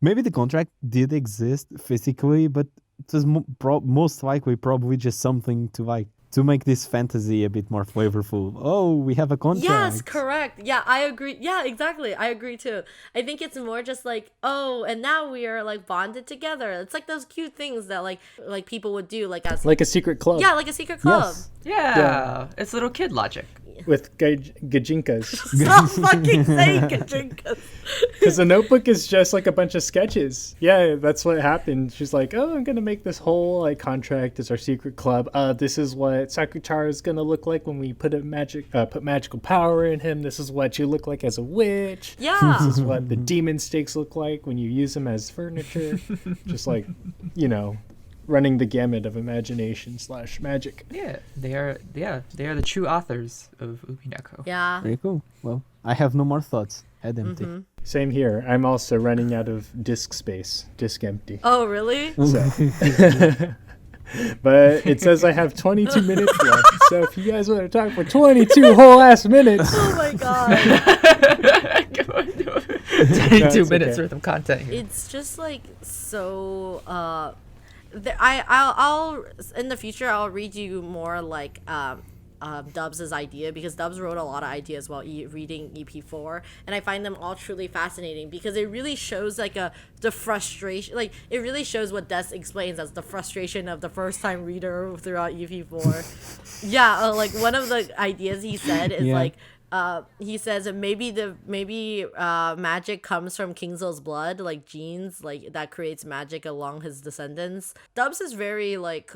maybe the contract did exist physically, but it was most likely probably just something to like to make this fantasy a bit more flavorful. Oh, we have a contract. Yes, correct. Yeah, I agree. Yeah, exactly. I agree too. I think it's more just like, oh, and now we are like bonded together. It's like those cute things that like people would do like as Like a secret club. yeah, like a secret club. Yes. Yeah, it's little kid logic. With gajinkas. Stop fucking saying Kajinkas. Because the notebook is just like a bunch of sketches. Yeah, that's what happened. She's like, oh, I'm going to make this whole like contract as our secret club. This is what Sakuchara is going to look like when we put magical power in him. This is what you look like as a witch. Yeah. This is what the demon stakes look like when you use them as furniture. Just like, you know, running the gamut of imagination / magic. Yeah, they are the true authors of Umineko. Yeah. Very cool. Well, I have no more thoughts. Head empty. Same here. I'm also running out of disk space. Disk empty. Oh, really? So. But it says I have 22 minutes left. So if you guys want to talk for 22 whole ass minutes. Oh my god. 22 minutes okay. worth of content here. It's just like so I'll in the future I'll read you more like Dubs' idea, because Dubs wrote a lot of ideas while reading EP4, and I find them all truly fascinating because it really shows like the frustration, like it really shows what Des explains as the frustration of the first time reader throughout EP4. Yeah, like one of the ideas he said is like he says maybe magic comes from Kingsl's blood, like genes, like that creates magic along his descendants. Dubs is very like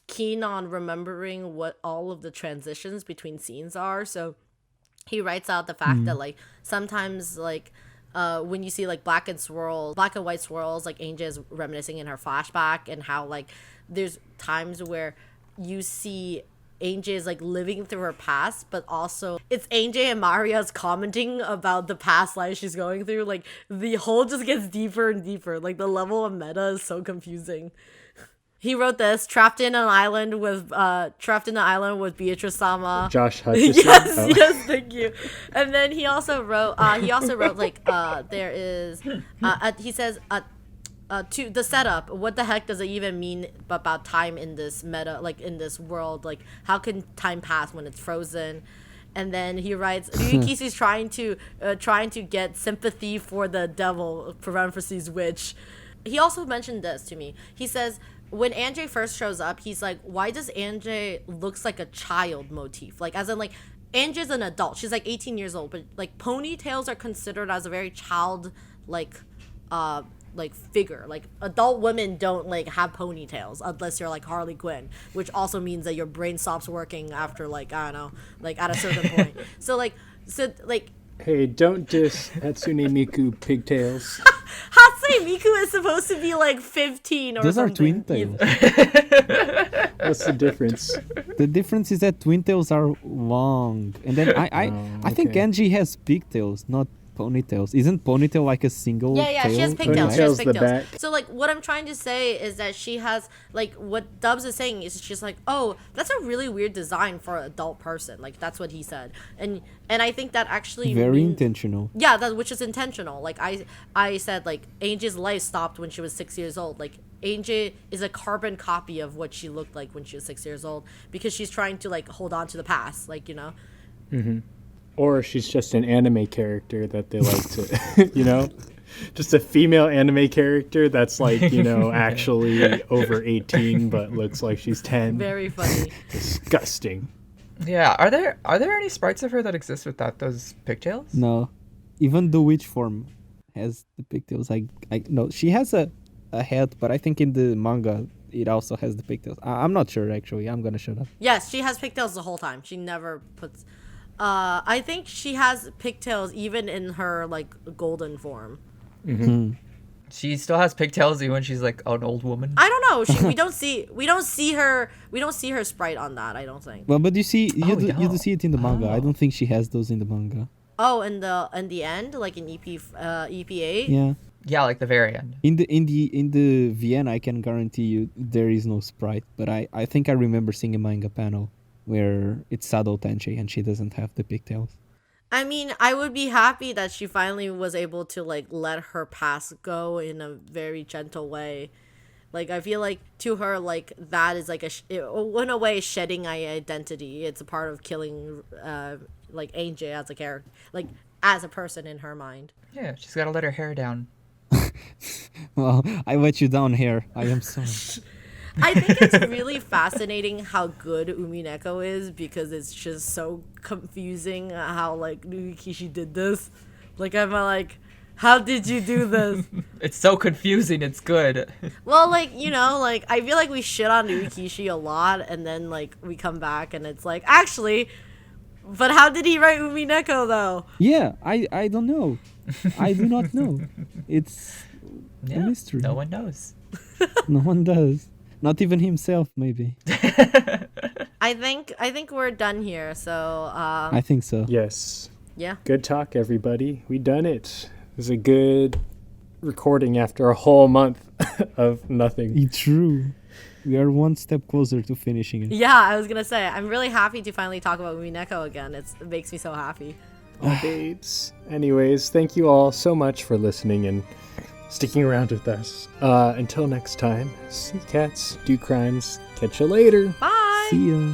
keen on remembering what all of the transitions between scenes are, so he writes out the fact that like sometimes like when you see like black and white swirls, like Angel is reminiscing in her flashback, and how like there's times where you see Angel is like living through her past, but also it's Angel and Maria's commenting about the past life she's going through. Like the hole just gets deeper and deeper. Like the level of meta is so confusing. He wrote this, trapped in the island with Beatrice Sama. Josh Hutcherson. Yes, thank you. And then he also wrote like there is he says to the setup, what the heck does it even mean about time in this meta, like in this world? Like how can time pass when it's frozen? And then he writes, Ryukishi's trying to get sympathy for the devil, parentheses witch. He also mentioned this to me. He says, when Anjay first shows up, he's like, why does Anjay looks like a child motif? Like, as in, like, Anjay's an adult. She's, like, 18 years old. But, like, ponytails are considered as a very child, like figure. Like, adult women don't, like, have ponytails unless you're, like, Harley Quinn. Which also means that your brain stops working after, like, I don't know, like, at a certain point. Hey, don't diss Hatsune Miku pigtails. Hatsune Miku is supposed to be like 15 or Those something. are twin tails. What's the difference? The difference is that twin tails are long, and then I think Genji has pigtails, not ponytails. Isn't ponytail like a single Yeah, tail? she has pigtails. Ponytail's the back. So, like, what I'm trying to say is that she has, like, what Dubs is saying is she's like, oh, that's a really weird design for an adult person. Like, that's what he said. And I think that actually Very intentional. Yeah, which is intentional. Like, I said, like, Angel's life stopped when she was 6 years old. Like, Angel is a carbon copy of what she looked like when she was 6 years old because she's trying to, like, hold on to the past, like, you know? Mm-hmm. Or she's just an anime character that they like to, you know? Just a female anime character that's like, you know, actually over 18 but looks like she's 10. Very funny. Disgusting. Yeah, are there any sprites of her that exist without those pigtails? No, even the witch form has the pigtails. I no, she has a head, but I think in the manga it also has the pigtails. I'm not sure actually. I'm gonna shut up. Yes, she has pigtails the whole time. She never puts. I think she has pigtails even in her like golden form. Mm-hmm. She still has pigtails even when she's like an old woman. I don't know. We don't see her sprite on that. I don't think. Well, but you see, you do see it in the manga. I Oh. don't think she has those in the manga. Oh, in the end, like in EP8. Yeah. Yeah, like the very end. In the VN, I can guarantee you there is no sprite. But I think I remember seeing a manga panel where it's Sado Tenchi and she doesn't have the pigtails. I mean, I would be happy that she finally was able to like let her past go in a very gentle way. Like I feel like to her, like that is like in a way shedding identity. It's a part of killing like Angel as a character, like as a person in her mind. Yeah, she's got to let her hair down. Well, I let you down here. I am sorry. I think it's really fascinating how good Umineko is because it's just so confusing how like Ryukishi did this. Like I'm like, how did you do this? It's so confusing. It's good. Well, like, you know, like I feel like we shit on Ryukishi a lot and then like we come back and it's like, actually, but how did he write Umineko though? Yeah, I don't know. I do not know. It's a mystery. No one knows. No one does. Not even himself, maybe. I think we're done here. So I think so. Yes. yeah. Good talk, everybody. We done it. It was a good recording after a whole month of nothing. It's true. We are one step closer to finishing it. Yeah, I was gonna say I'm really happy to finally talk about Umineko again. It makes me so happy. Oh, babes. Anyways, thank you all so much for listening and sticking around with us. Until next time, see cats, do crimes. Catch you later. Bye. See ya.